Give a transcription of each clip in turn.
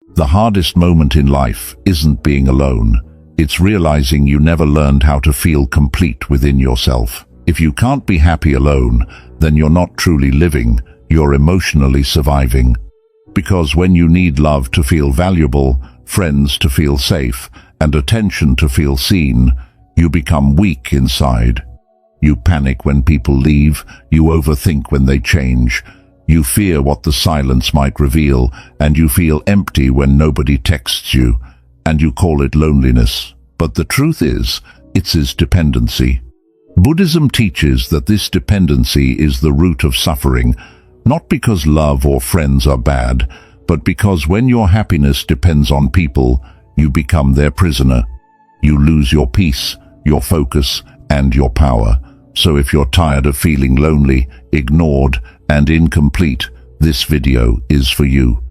The hardest moment in life isn't being alone. It's realizing you never learned how to feel complete within yourself. If you can't be happy alone, then you're not truly living, you're emotionally surviving. Because when you need love to feel valuable, friends to feel safe, and attention to feel seen, you become weak inside. You panic when people leave, you overthink when they change, you fear what the silence might reveal, and you feel empty when nobody texts you, and you call it loneliness. But the truth is, it's dependency. Buddhism teaches that this dependency is the root of suffering, not because love or friends are bad, but because when your happiness depends on people, you become their prisoner. You lose your peace, your focus, and your power. So if you're tired of feeling lonely, ignored, and incomplete, this video is for you.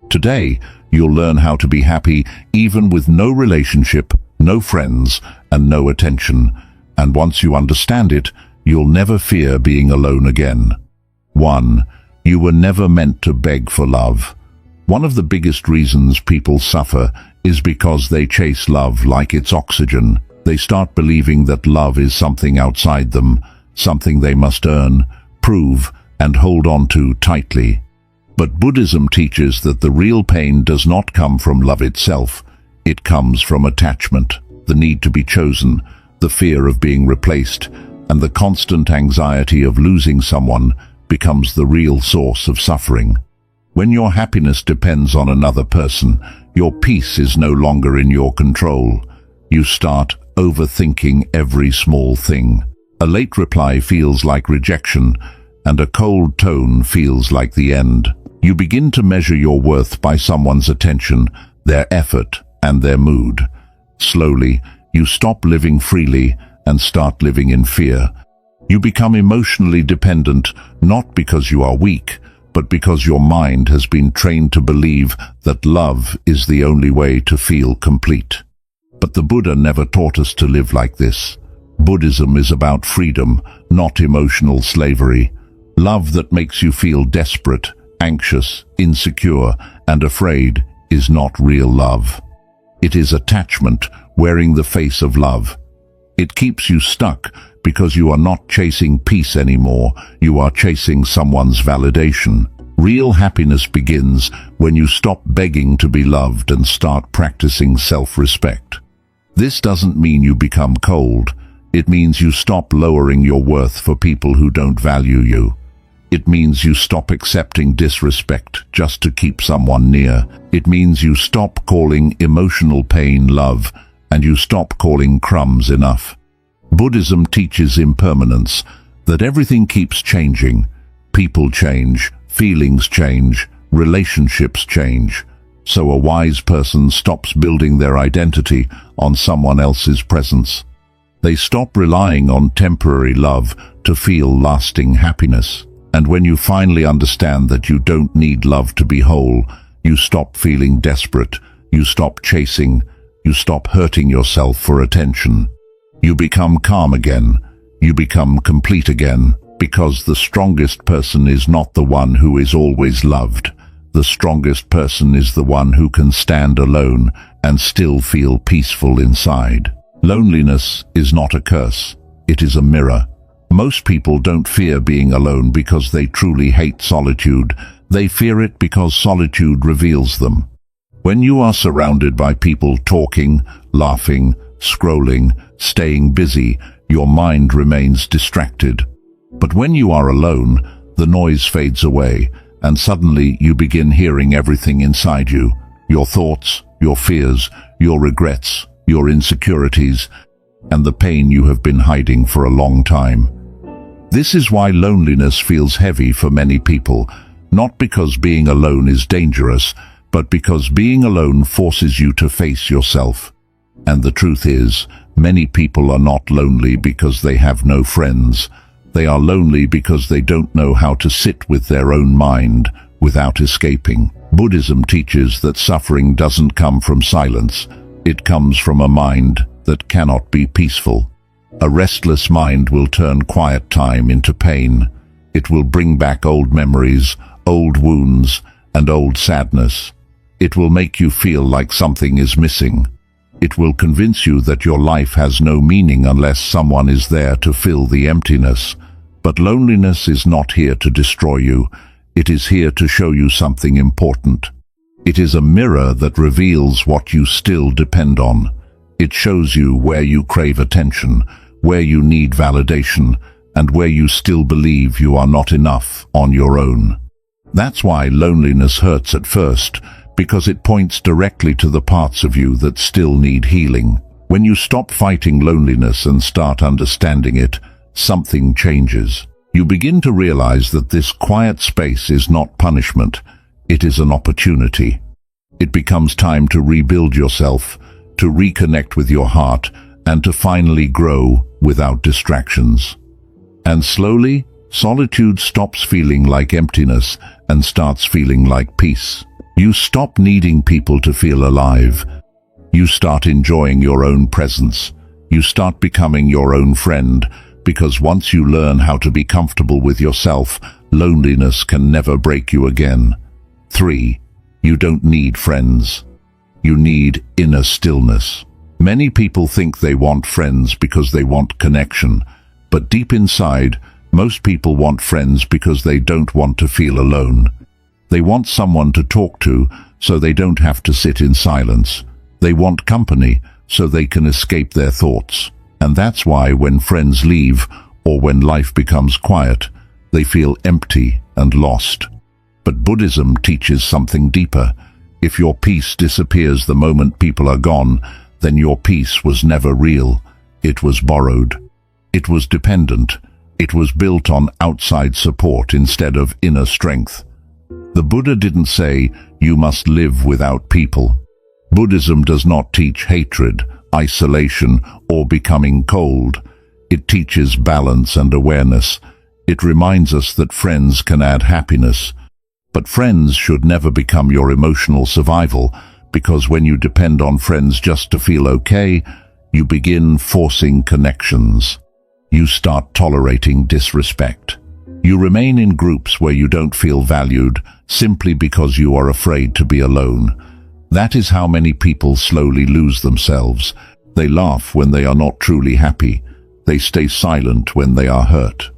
Today, you'll learn how to be happy even with no relationship, no friends, and no attention. And once you understand it, you'll never fear being alone again. 1. You were never meant to beg for love. One of the biggest reasons people suffer is because they chase love like it's oxygen. They start believing that love is something outside them, something they must earn, prove, and hold on to tightly. But Buddhism teaches that the real pain does not come from love itself. It comes from attachment, the need to be chosen, the fear of being replaced, and the constant anxiety of losing someone becomes the real source of suffering. When your happiness depends on another person, your peace is no longer in your control. You start overthinking every small thing. A late reply feels like rejection, and a cold tone feels like the end. You begin to measure your worth by someone's attention, their effort, and their mood. Slowly, you stop living freely and start living in fear. You become emotionally dependent, not because you are weak, but because your mind has been trained to believe that love is the only way to feel complete. But the Buddha never taught us to live like this. Buddhism is about freedom, not emotional slavery. Love that makes you feel desperate, anxious, insecure, and afraid is not real love. It is attachment wearing the face of love. It keeps you stuck because you are not chasing peace anymore, you are chasing someone's validation. Real happiness begins when you stop begging to be loved and start practicing self-respect. This doesn't mean you become cold. It means you stop lowering your worth for people who don't value you. It means you stop accepting disrespect just to keep someone near. It means you stop calling emotional pain love, and you stop calling crumbs enough. Buddhism teaches impermanence, that everything keeps changing. People change, feelings change, relationships change. So a wise person stops building their identity on someone else's presence. They stop relying on temporary love to feel lasting happiness. And when you finally understand that you don't need love to be whole, you stop feeling desperate, you stop chasing, you stop hurting yourself for attention. You become calm again, you become complete again, because the strongest person is not the one who is always loved. The strongest person is the one who can stand alone and still feel peaceful inside. Loneliness is not a curse, it is a mirror. Most people don't fear being alone because they truly hate solitude. They fear it because solitude reveals them. When you are surrounded by people talking, laughing, scrolling, staying busy, your mind remains distracted. But when you are alone, the noise fades away, and suddenly you begin hearing everything inside you, your thoughts, your fears, your regrets, your insecurities, and the pain you have been hiding for a long time. This is why loneliness feels heavy for many people, not because being alone is dangerous, but because being alone forces you to face yourself. And the truth is, many people are not lonely because they have no friends. They are lonely because they don't know how to sit with their own mind without escaping. Buddhism teaches that suffering doesn't come from silence. It comes from a mind that cannot be peaceful. A restless mind will turn quiet time into pain. It will bring back old memories, old wounds, and old sadness. It will make you feel like something is missing. It will convince you that your life has no meaning unless someone is there to fill the emptiness. But loneliness is not here to destroy you. It is here to show you something important. It is a mirror that reveals what you still depend on. It shows you where you crave attention, where you need validation, and where you still believe you are not enough on your own. That's why loneliness hurts at first, because it points directly to the parts of you that still need healing. When you stop fighting loneliness and start understanding it, something changes. You begin to realize that this quiet space is not punishment, it is an opportunity. It becomes time to rebuild yourself, to reconnect with your heart, and to finally grow without distractions. And slowly, solitude stops feeling like emptiness and starts feeling like peace. You stop needing people to feel alive. You start enjoying your own presence. You start becoming your own friend, because once you learn how to be comfortable with yourself, loneliness can never break you again. 3. You don't need friends. You need inner stillness. Many people think they want friends because they want connection, but deep inside, most people want friends because they don't want to feel alone. They want someone to talk to so they don't have to sit in silence. They want company so they can escape their thoughts. And that's why when friends leave, or when life becomes quiet, they feel empty and lost. But Buddhism teaches something deeper. If your peace disappears the moment people are gone, then your peace was never real. It was borrowed. It was dependent. It was built on outside support instead of inner strength. The Buddha didn't say, you must live without people. Buddhism does not teach hatred, isolation, or becoming cold. It teaches balance and awareness. It reminds us that friends can add happiness. But friends should never become your emotional survival, because when you depend on friends just to feel okay, you begin forcing connections. You start tolerating disrespect. You remain in groups where you don't feel valued, simply because you are afraid to be alone. That is how many people slowly lose themselves. They laugh when they are not truly happy. They stay silent when they are hurt.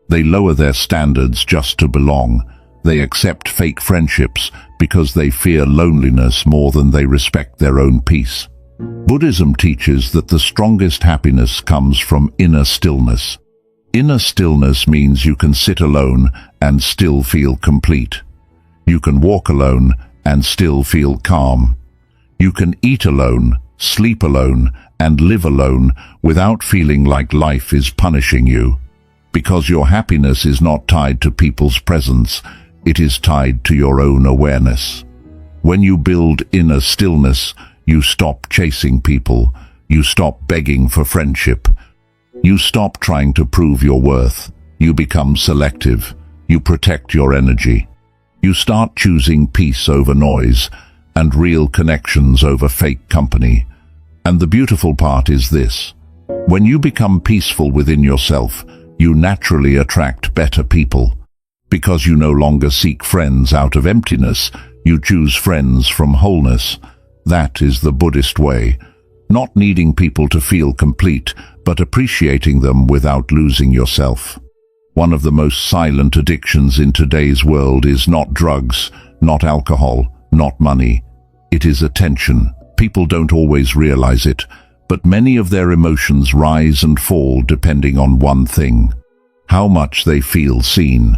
They lower their standards just to belong. They accept fake friendships because they fear loneliness more than they respect their own peace. Buddhism teaches that the strongest happiness comes from inner stillness. Inner stillness means you can sit alone and still feel complete. You can walk alone and still feel calm. You can eat alone, sleep alone, and live alone without feeling like life is punishing you. Because your happiness is not tied to people's presence, it is tied to your own awareness. When you build inner stillness, you stop chasing people. You stop begging for friendship. You stop trying to prove your worth. You become selective. You protect your energy. You start choosing peace over noise and real connections over fake company. And the beautiful part is this. When you become peaceful within yourself, you naturally attract better people. Because you no longer seek friends out of emptiness, you choose friends from wholeness. That is the Buddhist way. Not needing people to feel complete, but appreciating them without losing yourself. One of the most silent addictions in today's world is not drugs, not alcohol, not money. It is attention. People don't always realize it, but many of their emotions rise and fall depending on one thing: how much they feel seen.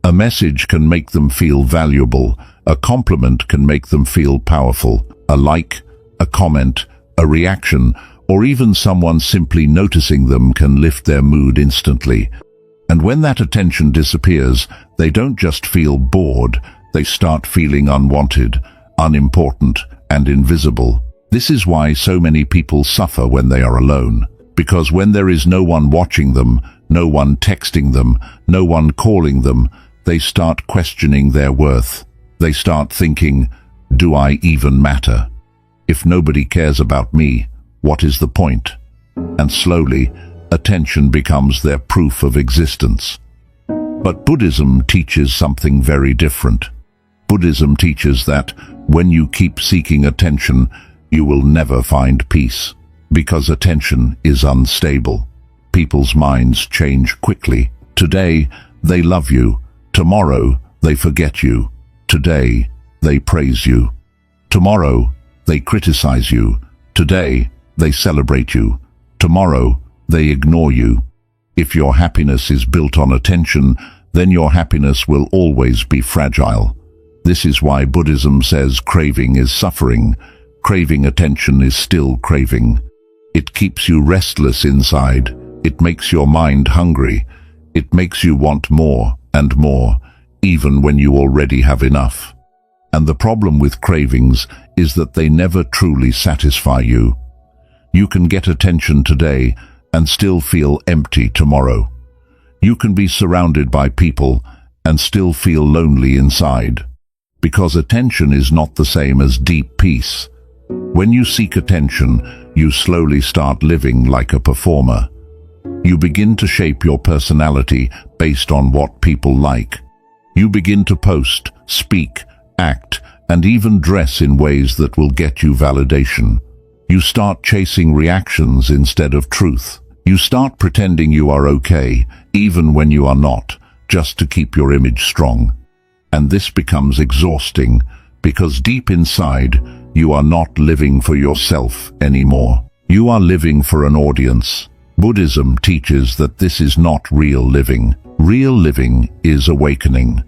A message can make them feel valuable. A compliment can make them feel powerful. A like, a comment, a reaction, or even someone simply noticing them can lift their mood instantly. And when that attention disappears, they don't just feel bored, they start feeling unwanted, unimportant, and invisible. This is why so many people suffer when they are alone. Because when there is no one watching them, no one texting them, no one calling them, they start questioning their worth. They start thinking, do I even matter? If nobody cares about me, what is the point? And slowly, attention becomes their proof of existence. But Buddhism teaches something very different. Buddhism teaches that when you keep seeking attention, you will never find peace, because attention is unstable. People's minds change quickly. Today, they love you. Tomorrow, they forget you. Today, they praise you. Tomorrow, they criticize you. Today, they celebrate you. Tomorrow, they ignore you. If your happiness is built on attention, then your happiness will always be fragile. This is why Buddhism says craving is suffering. Craving attention is still craving. It keeps you restless inside. It makes your mind hungry. It makes you want more and more, even when you already have enough. And the problem with cravings is that they never truly satisfy you. You can get attention today and still feel empty tomorrow. You can be surrounded by people and still feel lonely inside, because attention is not the same as deep peace. When you seek attention, you slowly start living like a performer. You begin to shape your personality based on what people like. You begin to post, speak, act, and even dress in ways that will get you validation. You start chasing reactions instead of truth. You start pretending you are okay, even when you are not, just to keep your image strong. And this becomes exhausting, because deep inside, you are not living for yourself anymore. You are living for an audience. Buddhism teaches that this is not real living. Real living is awakening.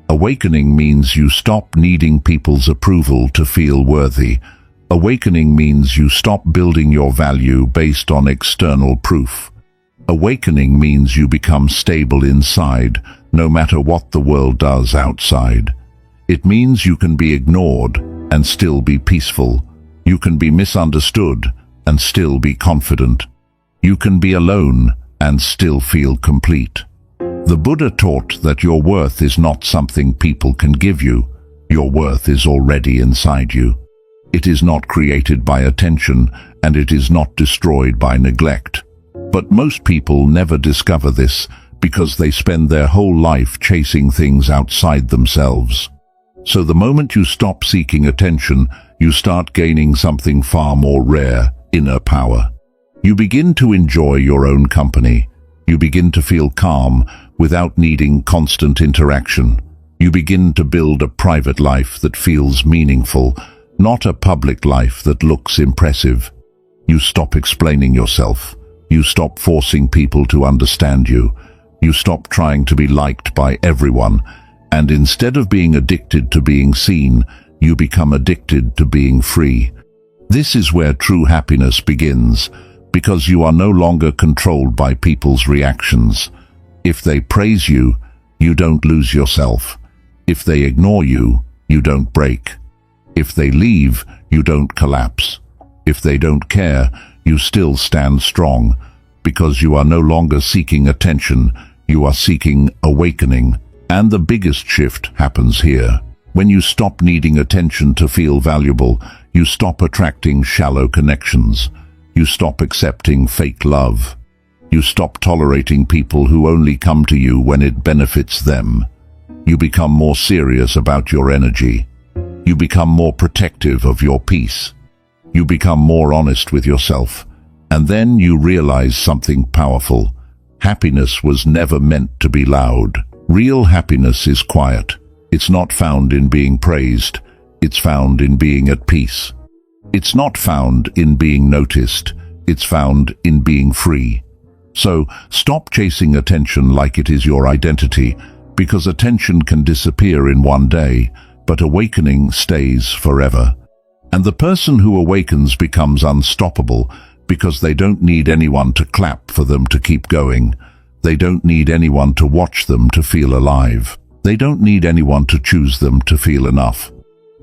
Awakening means you stop needing people's approval to feel worthy. Awakening means you stop building your value based on external proof. Awakening means you become stable inside, no matter what the world does outside. It means you can be ignored and still be peaceful. You can be misunderstood and still be confident. You can be alone and still feel complete. The Buddha taught that your worth is not something people can give you. Your worth is already inside you. It is not created by attention, and it is not destroyed by neglect. But most people never discover this because they spend their whole life chasing things outside themselves. So the moment you stop seeking attention, you start gaining something far more rare, inner power. You begin to enjoy your own company. You begin to feel calm without needing constant interaction. You begin to build a private life that feels meaningful, not a public life that looks impressive. You stop explaining yourself. You stop forcing people to understand you. You stop trying to be liked by everyone. And instead of being addicted to being seen, you become addicted to being free. This is where true happiness begins, because you are no longer controlled by people's reactions. If they praise you, you don't lose yourself. If they ignore you, you don't break. If they leave, you don't collapse. If they don't care, you still stand strong, because you are no longer seeking attention, you are seeking awakening. And the biggest shift happens here. When you stop needing attention to feel valuable, you stop attracting shallow connections. You stop accepting fake love. You stop tolerating people who only come to you when it benefits them. You become more serious about your energy. You become more protective of your peace. You become more honest with yourself. And then you realize something powerful. Happiness was never meant to be loud. Real happiness is quiet. It's not found in being praised. It's found in being at peace. It's not found in being noticed. It's found in being free. So stop chasing attention like it is your identity, because attention can disappear in one day, but awakening stays forever. And the person who awakens becomes unstoppable, because they don't need anyone to clap for them to keep going. They don't need anyone to watch them to feel alive. They don't need anyone to choose them to feel enough.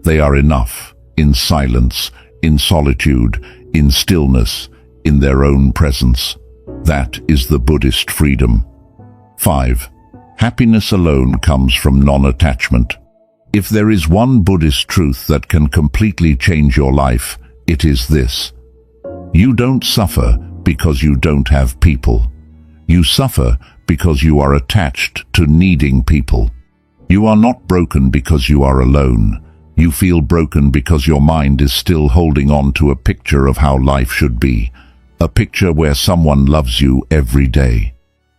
They are enough, in silence, in solitude, in stillness, in their own presence. That is the Buddhist freedom. 5. Happiness alone comes from non-attachment. If there is one Buddhist truth that can completely change your life, it is this. You don't suffer because you don't have people. You suffer because you are attached to needing people. You are not broken because you are alone. You feel broken because your mind is still holding on to a picture of how life should be. A picture where someone loves you every day.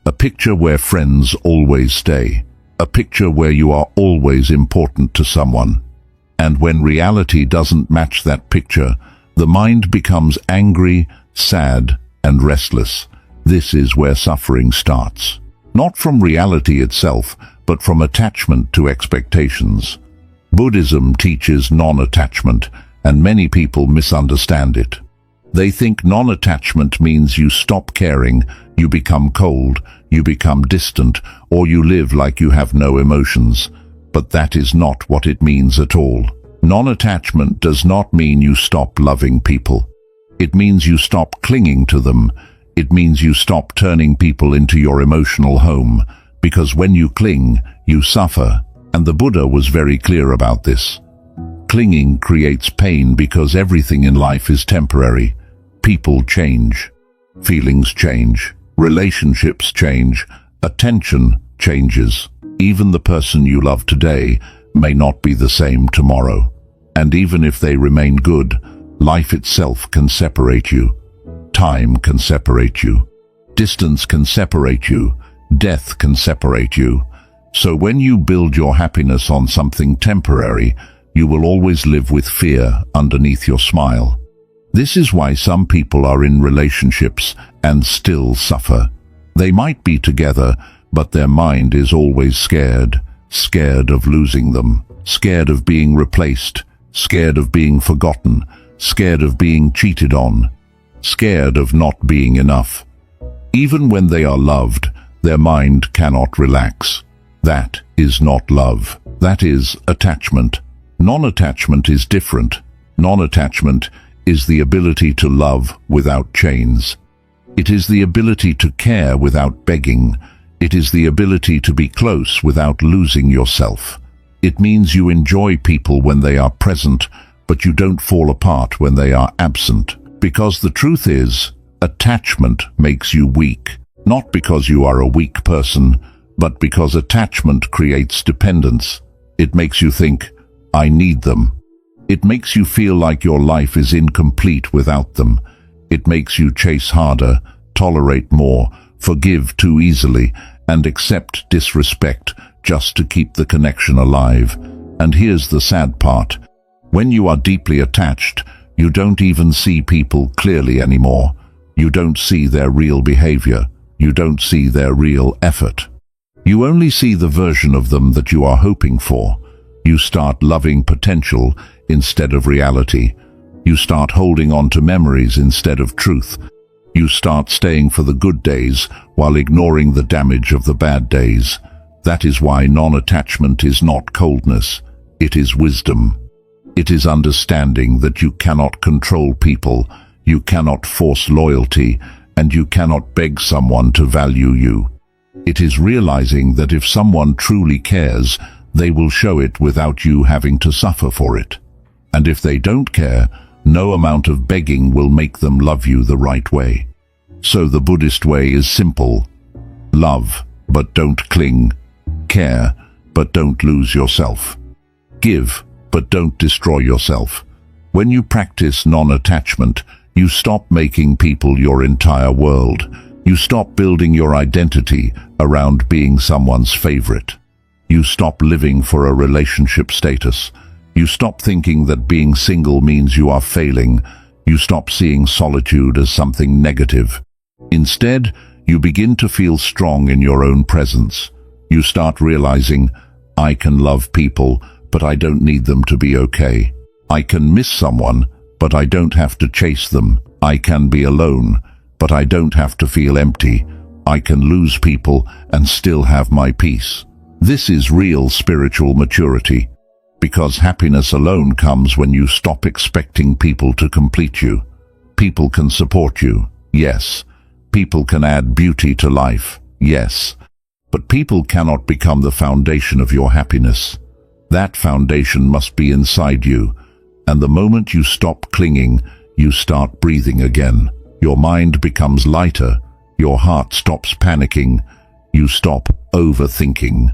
A picture where friends always stay. A picture where you are always important to someone. And when reality doesn't match that picture, the mind becomes angry, sad, and restless. This is where suffering starts. Not from reality itself, but from attachment to expectations. Buddhism teaches non-attachment, and many people misunderstand it. They think non-attachment means you stop caring, you become cold, you become distant, or you live like you have no emotions. But that is not what it means at all. Non-attachment does not mean you stop loving people. It means you stop clinging to them. It means you stop turning people into your emotional home. Because when you cling, you suffer. And the Buddha was very clear about this. Clinging creates pain because everything in life is temporary. People change. Feelings change. Relationships change. Attention changes. Even the person you love today may not be the same tomorrow. And even if they remain good, life itself can separate you. Time can separate you. Distance can separate you. Death can separate you. So when you build your happiness on something temporary, you will always live with fear underneath your smile. This is why some people are in relationships and still suffer. They might be together, but their mind is always scared. Scared of losing them. Scared of being replaced. Scared of being forgotten. Scared of being cheated on. Scared of not being enough. Even when they are loved, their mind cannot relax. That is not love. That is attachment. Non-attachment is different. Non-attachment is the ability to love without chains. It is the ability to care without begging. It is the ability to be close without losing yourself. It means you enjoy people when they are present, but you don't fall apart when they are absent. Because the truth is, attachment makes you weak. Not because you are a weak person, but because attachment creates dependence. It makes you think, I need them. It makes you feel like your life is incomplete without them. It makes you chase harder, tolerate more, forgive too easily, and accept disrespect just to keep the connection alive. And here's the sad part. When you are deeply attached, you don't even see people clearly anymore. You don't see their real behavior. You don't see their real effort. You only see the version of them that you are hoping for. You start loving potential instead of reality. You start holding on to memories instead of truth. You start staying for the good days while ignoring the damage of the bad days. That is why non-attachment is not coldness. It is wisdom. It is understanding that you cannot control people, you cannot force loyalty, and you cannot beg someone to value you. It is realizing that if someone truly cares, they will show it without you having to suffer for it. And if they don't care, no amount of begging will make them love you the right way. So the Buddhist way is simple. Love, but don't cling. Care, but don't lose yourself. Give, but don't destroy yourself. When you practice non-attachment, you stop making people your entire world. You stop building your identity around being someone's favorite. You stop living for a relationship status. You stop thinking that being single means you are failing. You stop seeing solitude as something negative. Instead, you begin to feel strong in your own presence. You start realizing, I can love people, but I don't need them to be okay. I can miss someone, but I don't have to chase them. I can be alone, but I don't have to feel empty. I can lose people and still have my peace. This is real spiritual maturity, because happiness alone comes when you stop expecting people to complete you. People can support you, yes. People can add beauty to life, yes. But people cannot become the foundation of your happiness. That foundation must be inside you, and the moment you stop clinging, you start breathing again. Your mind becomes lighter, your heart stops panicking, you stop overthinking.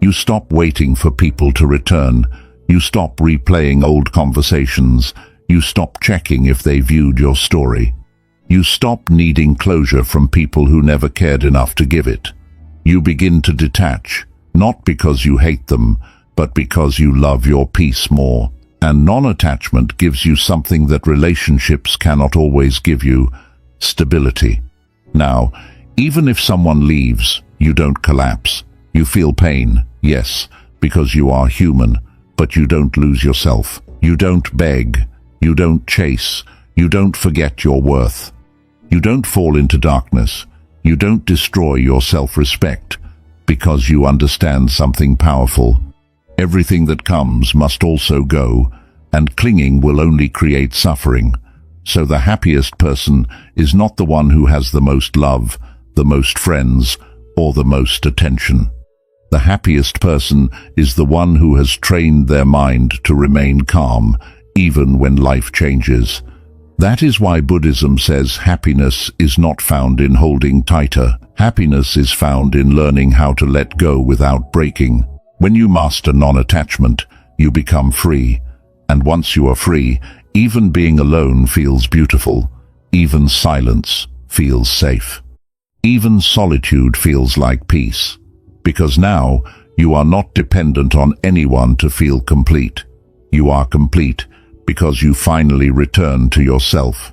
You stop waiting for people to return. You stop replaying old conversations. You stop checking if they viewed your story. You stop needing closure from people who never cared enough to give it. You begin to detach, not because you hate them, but because you love your peace more. And non-attachment gives you something that relationships cannot always give you: stability. Now, even if someone leaves, you don't collapse. You feel pain, yes, because you are human, but you don't lose yourself. You don't beg. You don't chase. You don't forget your worth. You don't fall into darkness. You don't destroy your self-respect, because you understand something powerful. Everything that comes must also go, and clinging will only create suffering. So the happiest person is not the one who has the most love, the most friends, or the most attention. The happiest person is the one who has trained their mind to remain calm, even when life changes. That is why Buddhism says happiness is not found in holding tighter. Happiness is found in learning how to let go without breaking. When you master non-attachment, you become free. And once you are free, even being alone feels beautiful. Even silence feels safe. Even solitude feels like peace. Because now, you are not dependent on anyone to feel complete. You are complete because you finally return to yourself.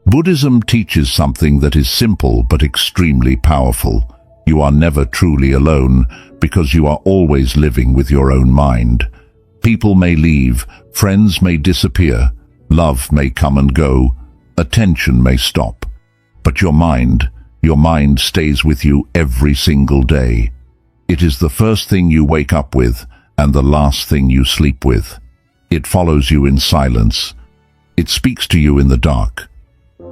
Buddhism teaches something that is simple but extremely powerful. You are never truly alone because you are always living with your own mind. People may leave, friends may disappear, love may come and go, attention may stop. But your mind stays with you every single day. It is the first thing you wake up with and the last thing you sleep with. It follows you in silence. It speaks to you in the dark.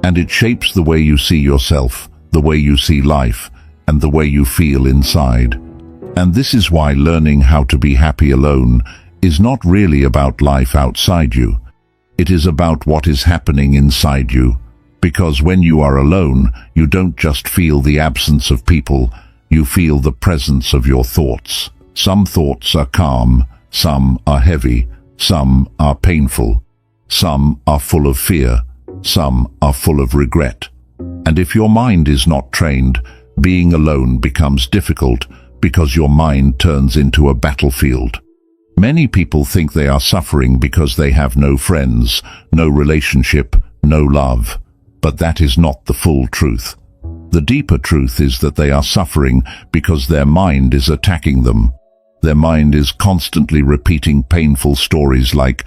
And it shapes the way you see yourself, the way you see life, and the way you feel inside. And this is why learning how to be happy alone is not really about life outside you. It is about what is happening inside you. Because when you are alone, you don't just feel the absence of people, you feel the presence of your thoughts. Some thoughts are calm, some are heavy, some are painful, some are full of fear, some are full of regret. And if your mind is not trained, being alone becomes difficult because your mind turns into a battlefield. Many people think they are suffering because they have no friends, no relationship, no love. But that is not the full truth. The deeper truth is that they are suffering because their mind is attacking them. Their mind is constantly repeating painful stories like,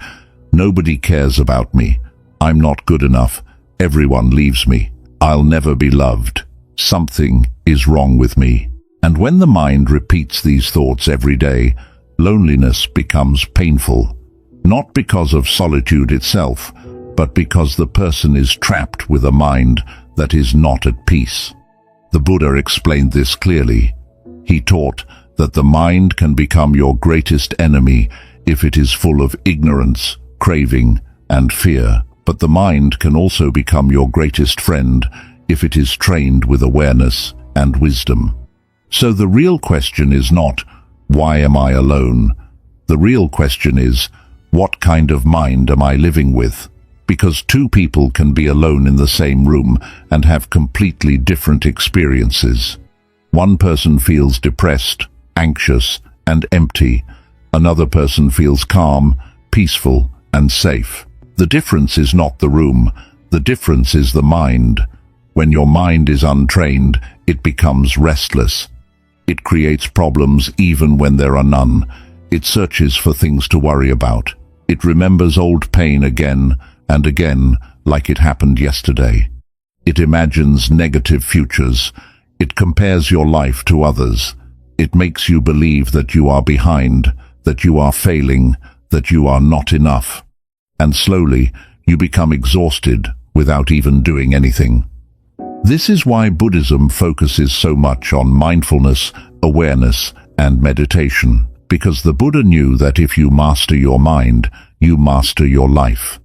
"Nobody cares about me. I'm not good enough. Everyone leaves me. I'll never be loved. Something is wrong with me." And when the mind repeats these thoughts every day, loneliness becomes painful. Not because of solitude itself, but because the person is trapped with a mind that is not at peace. The Buddha explained this clearly. He taught that the mind can become your greatest enemy if it is full of ignorance, craving, and fear. But the mind can also become your greatest friend if it is trained with awareness and wisdom. So the real question is not, why am I alone? The real question is, what kind of mind am I living with? Because two people can be alone in the same room and have completely different experiences. One person feels depressed, anxious, and empty. Another person feels calm, peaceful, and safe. The difference is not the room. The difference is the mind. When your mind is untrained, it becomes restless. It creates problems even when there are none. It searches for things to worry about. It remembers old pain again and again like it happened yesterday. It imagines negative futures. It compares your life to others. It makes you believe that you are behind, that you are failing, that you are not enough. And slowly, you become exhausted without even doing anything. This is why Buddhism focuses so much on mindfulness, awareness, and meditation, because the Buddha knew that if you master your mind, you master your life.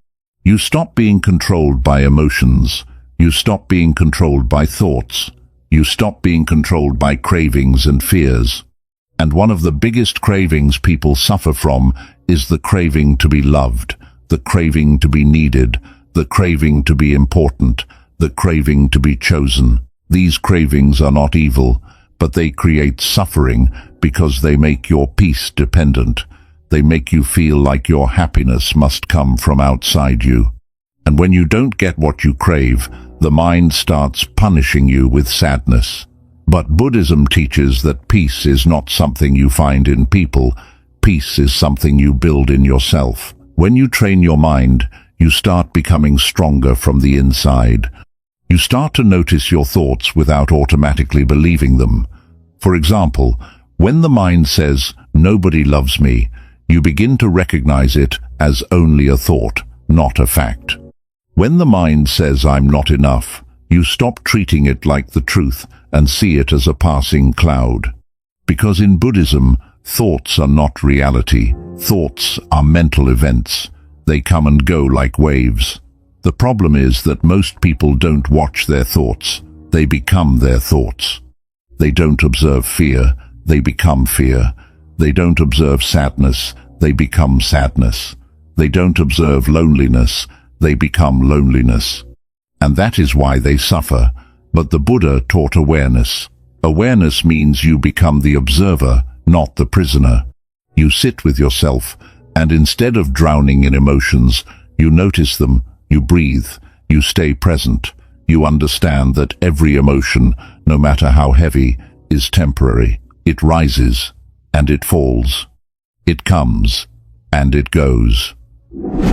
You stop being controlled by emotions. You stop being controlled by thoughts. You stop being controlled by cravings and fears. And one of the biggest cravings people suffer from is the craving to be loved, the craving to be needed, the craving to be important, the craving to be chosen. These cravings are not evil, but they create suffering because they make your peace dependent. They make you feel like your happiness must come from outside you. And when you don't get what you crave, the mind starts punishing you with sadness. But Buddhism teaches that peace is not something you find in people. Peace is something you build in yourself. When you train your mind, you start becoming stronger from the inside. You start to notice your thoughts without automatically believing them. For example, when the mind says, "Nobody loves me," you begin to recognize it as only a thought, not a fact. When the mind says, "I'm not enough," you stop treating it like the truth and see it as a passing cloud. Because in Buddhism, thoughts are not reality. Thoughts are mental events. They come and go like waves. The problem is that most people don't watch their thoughts. They become their thoughts. They don't observe fear. They become fear. They don't observe sadness. They become sadness. They don't observe loneliness. They become loneliness. And that is why they suffer. But the Buddha taught awareness. Awareness means you become the observer, not the prisoner. You sit with yourself, and instead of drowning in emotions, you notice them, you breathe, you stay present. You understand that every emotion, no matter how heavy, is temporary. It rises, and it falls. It comes, and it goes.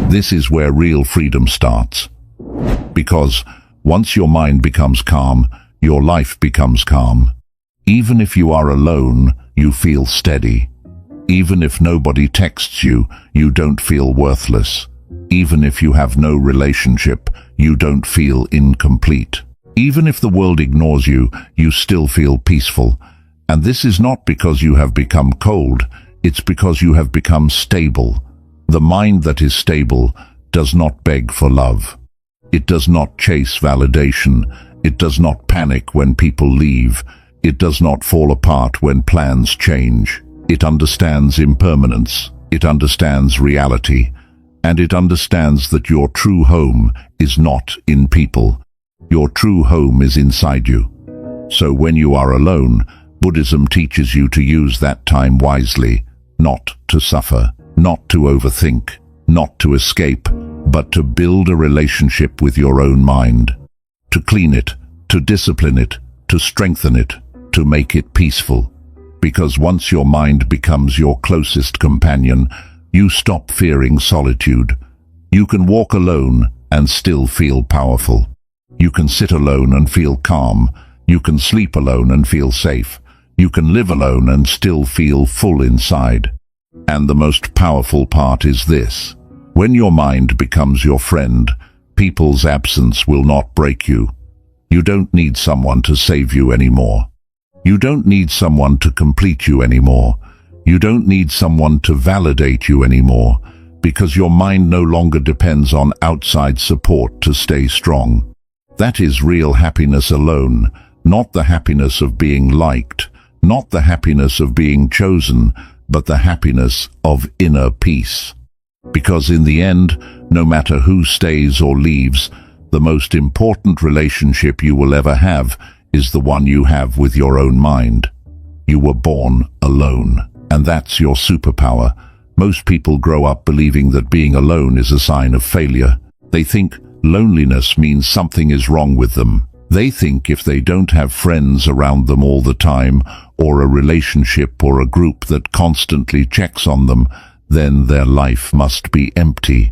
This is where real freedom starts. Because once your mind becomes calm, your life becomes calm. Even if you are alone, you feel steady. Even if nobody texts you, you don't feel worthless. Even if you have no relationship, you don't feel incomplete. Even if the world ignores you, you still feel peaceful. And this is not because you have become cold, it's because you have become stable. The mind that is stable does not beg for love. It does not chase validation. It does not panic when people leave. It does not fall apart when plans change. It understands impermanence. It understands reality. And it understands that your true home is not in people. Your true home is inside you. So when you are alone, Buddhism teaches you to use that time wisely, not to suffer, not to overthink, not to escape, but to build a relationship with your own mind, to clean it, to discipline it, to strengthen it, to make it peaceful. Because once your mind becomes your closest companion, you stop fearing solitude. You can walk alone and still feel powerful. You can sit alone and feel calm. You can sleep alone and feel safe. You can live alone and still feel full inside. And the most powerful part is this. When your mind becomes your friend, people's absence will not break you. You don't need someone to save you anymore. You don't need someone to complete you anymore. You don't need someone to validate you anymore, because your mind no longer depends on outside support to stay strong. That is real happiness alone, not the happiness of being liked, not the happiness of being chosen, but the happiness of inner peace. Because in the end, no matter who stays or leaves, the most important relationship you will ever have is the one you have with your own mind. You were born alone, and that's your superpower. Most people grow up believing that being alone is a sign of failure. They think loneliness means something is wrong with them. They think if they don't have friends around them all the time, or a relationship or a group that constantly checks on them, then their life must be empty.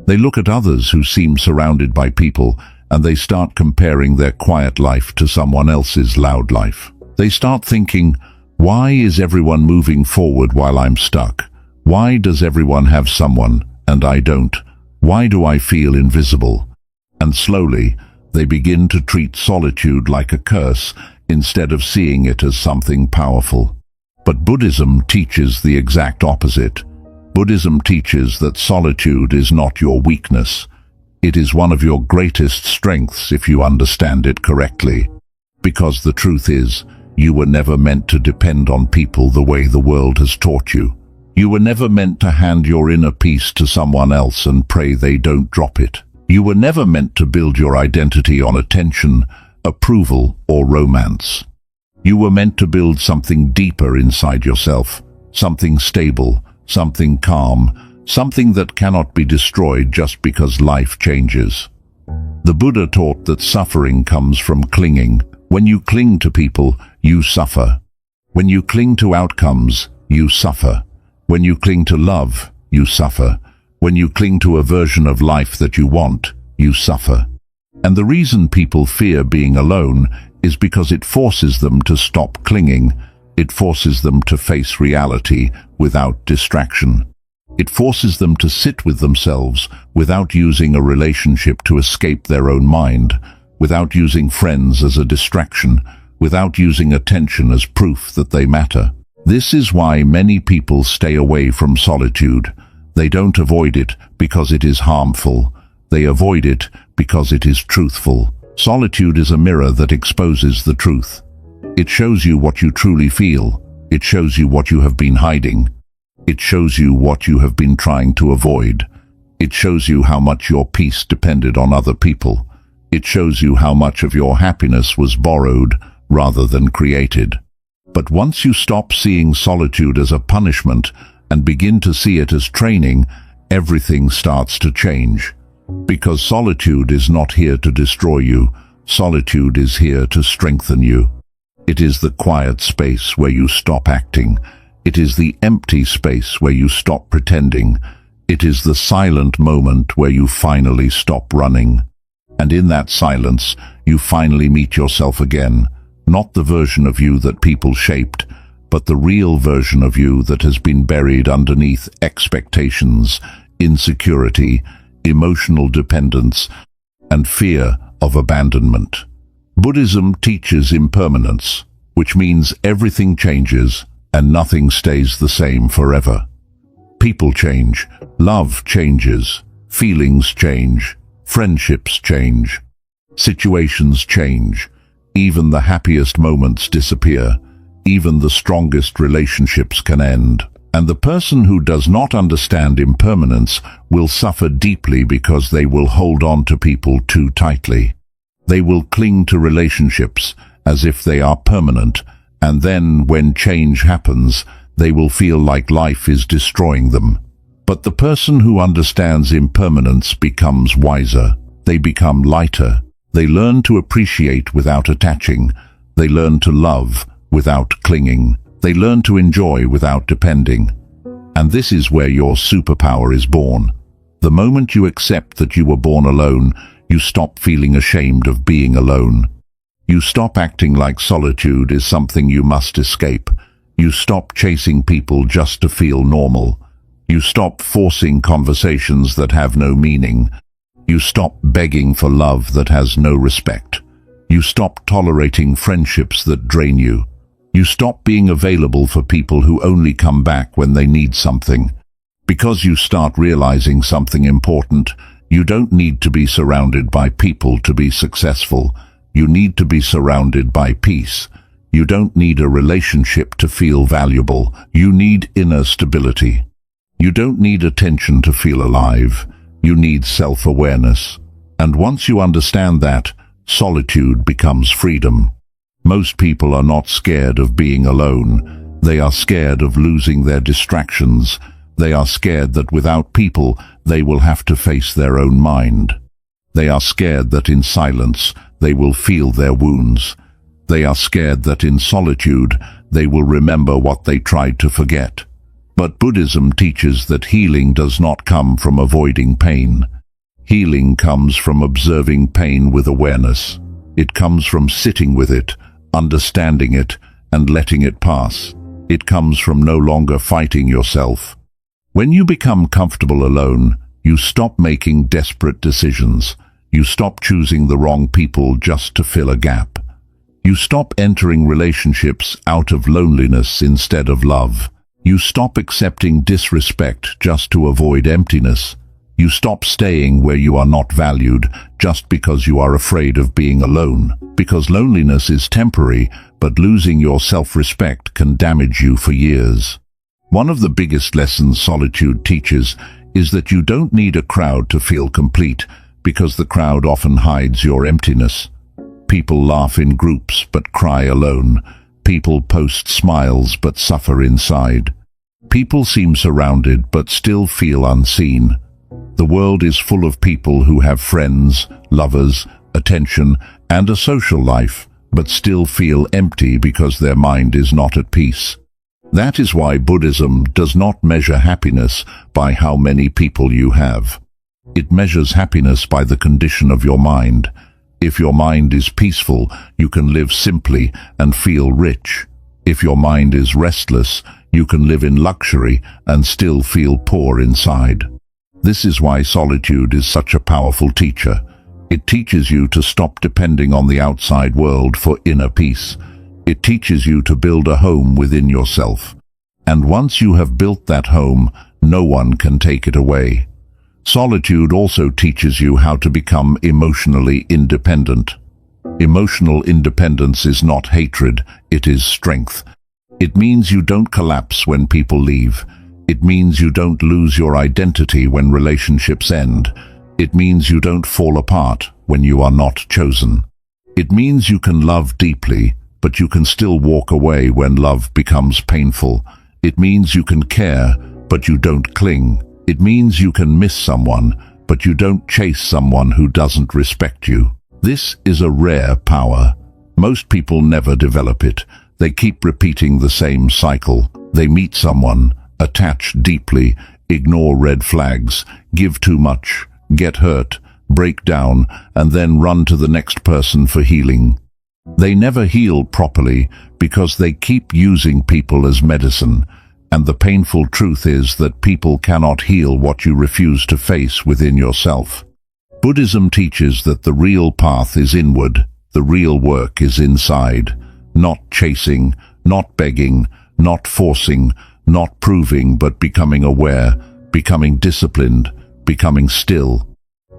They look at others who seem surrounded by people, and they start comparing their quiet life to someone else's loud life. They start thinking, why is everyone moving forward while I'm stuck? Why does everyone have someone, and I don't? Why do I feel invisible? And slowly, they begin to treat solitude like a curse, instead of seeing it as something powerful. But Buddhism teaches the exact opposite. Buddhism teaches that solitude is not your weakness. It is one of your greatest strengths if you understand it correctly. Because the truth is, You were never meant to depend on people the way the world has taught you. You were never meant to hand your inner peace to someone else and pray they don't drop it. You were never meant to build your identity on attention, approval, or romance. You were meant to build something deeper inside yourself, something stable, something calm, something that cannot be destroyed just because life changes. The Buddha taught that suffering comes from clinging. When you cling to people, you suffer. When you cling to outcomes, you suffer. When you cling to love, you suffer. When you cling to a version of life that you want, you suffer. And the reason people fear being alone is because it forces them to stop clinging. It forces them to face reality without distraction. It forces them to sit with themselves without using a relationship to escape their own mind, without using friends as a distraction, without using attention as proof that they matter. This is why many people stay away from solitude. They don't avoid it because it is harmful. They avoid it because it is truthful. Solitude is a mirror that exposes the truth. It shows you what you truly feel. It shows you what you have been hiding. It shows you what you have been trying to avoid. It shows you how much your peace depended on other people. It shows you how much of your happiness was borrowed rather than created. But once you stop seeing solitude as a punishment and begin to see it as training, everything starts to change. Because solitude is not here to destroy you. Solitude is here to strengthen you. It is the quiet space where you stop acting. It is the empty space where you stop pretending. It is the silent moment where you finally stop running. And in that silence, you finally meet yourself again, not the version of you that people shaped, but the real version of you that has been buried underneath expectations, insecurity, emotional dependence, and fear of abandonment. Buddhism teaches impermanence, which means everything changes and nothing stays the same forever. People change, love changes, feelings change, friendships change, situations change, even the happiest moments disappear, even the strongest relationships can end. And the person who does not understand impermanence will suffer deeply because they will hold on to people too tightly. They will cling to relationships as if they are permanent, and then when change happens, they will feel like life is destroying them. But the person who understands impermanence becomes wiser. They become lighter. They learn to appreciate without attaching. They learn to love without clinging. They learn to enjoy without depending. And this is where your superpower is born. The moment you accept that you were born alone, you stop feeling ashamed of being alone. You stop acting like solitude is something you must escape. You stop chasing people just to feel normal. You stop forcing conversations that have no meaning. You stop begging for love that has no respect. You stop tolerating friendships that drain you. You stop being available for people who only come back when they need something. Because you start realizing something important, you don't need to be surrounded by people to be successful. You need to be surrounded by peace. You don't need a relationship to feel valuable. You need inner stability. You don't need attention to feel alive. You need self-awareness. And once you understand that, solitude becomes freedom. Most people are not scared of being alone. They are scared of losing their distractions. They are scared that without people, they will have to face their own mind. They are scared that in silence, they will feel their wounds. They are scared that in solitude, they will remember what they tried to forget. But Buddhism teaches that healing does not come from avoiding pain. Healing comes from observing pain with awareness. It comes from sitting with it, understanding it, and letting it pass. It comes from no longer fighting yourself. When you become comfortable alone, you stop making desperate decisions. You stop choosing the wrong people just to fill a gap. You stop entering relationships out of loneliness instead of love. You stop accepting disrespect just to avoid emptiness. You stop staying where you are not valued just because you are afraid of being alone. Because loneliness is temporary, but losing your self-respect can damage you for years. One of the biggest lessons solitude teaches is that you don't need a crowd to feel complete, because the crowd often hides your emptiness. People laugh in groups but cry alone. People post smiles but suffer inside. People seem surrounded but still feel unseen. The world is full of people who have friends, lovers, attention, and a social life, but still feel empty because their mind is not at peace. That is why Buddhism does not measure happiness by how many people you have. It measures happiness by the condition of your mind. If your mind is peaceful, you can live simply and feel rich. If your mind is restless, you can live in luxury and still feel poor inside. This is why solitude is such a powerful teacher. It teaches you to stop depending on the outside world for inner peace. It teaches you to build a home within yourself. And once you have built that home, no one can take it away. Solitude also teaches you how to become emotionally independent. Emotional independence is not hatred, it is strength. It means you don't collapse when people leave. It means you don't lose your identity when relationships end. It means you don't fall apart when you are not chosen. It means you can love deeply, but you can still walk away when love becomes painful. It means you can care, but you don't cling. It means you can miss someone, but you don't chase someone who doesn't respect you. This is a rare power. Most people never develop it. They keep repeating the same cycle. They meet someone, attach deeply, ignore red flags, give too much, get hurt, break down, and then run to the next person for healing. They never heal properly because they keep using people as medicine, and the painful truth is that people cannot heal what you refuse to face within yourself. Buddhism teaches that the real path is inward, the real work is inside, not chasing, not begging, not forcing, not proving, but becoming aware, becoming disciplined, becoming still.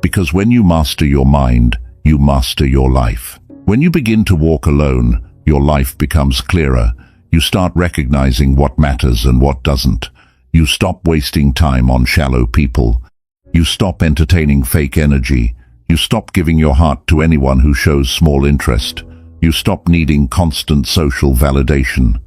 Because when you master your mind, you master your life. When you begin to walk alone, your life becomes clearer. You start recognizing what matters and what doesn't. You stop wasting time on shallow people. You stop entertaining fake energy. You stop giving your heart to anyone who shows small interest. You stop needing constant social validation.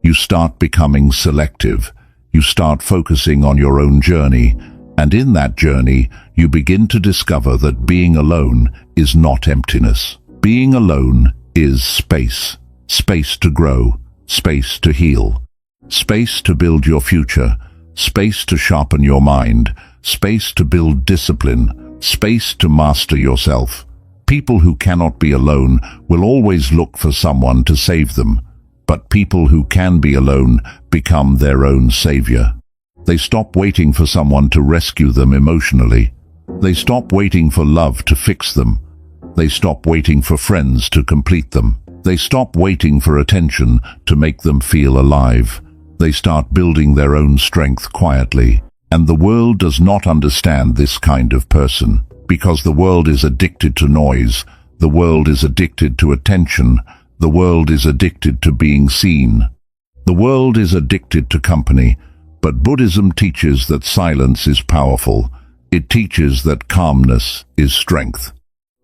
You start becoming selective. You start focusing on your own journey, and in that journey, you begin to discover that being alone is not emptiness. Being alone is space. Space to grow, space to heal, space to build your future, space to sharpen your mind, space to build discipline, space to master yourself. People who cannot be alone will always look for someone to save them. But people who can be alone become their own savior. They stop waiting for someone to rescue them emotionally. They stop waiting for love to fix them. They stop waiting for friends to complete them. They stop waiting for attention to make them feel alive. They start building their own strength quietly. And the world does not understand this kind of person, because the world is addicted to noise. The world is addicted to attention. The world is addicted to being seen. The world is addicted to company, but Buddhism teaches that silence is powerful. It teaches that calmness is strength.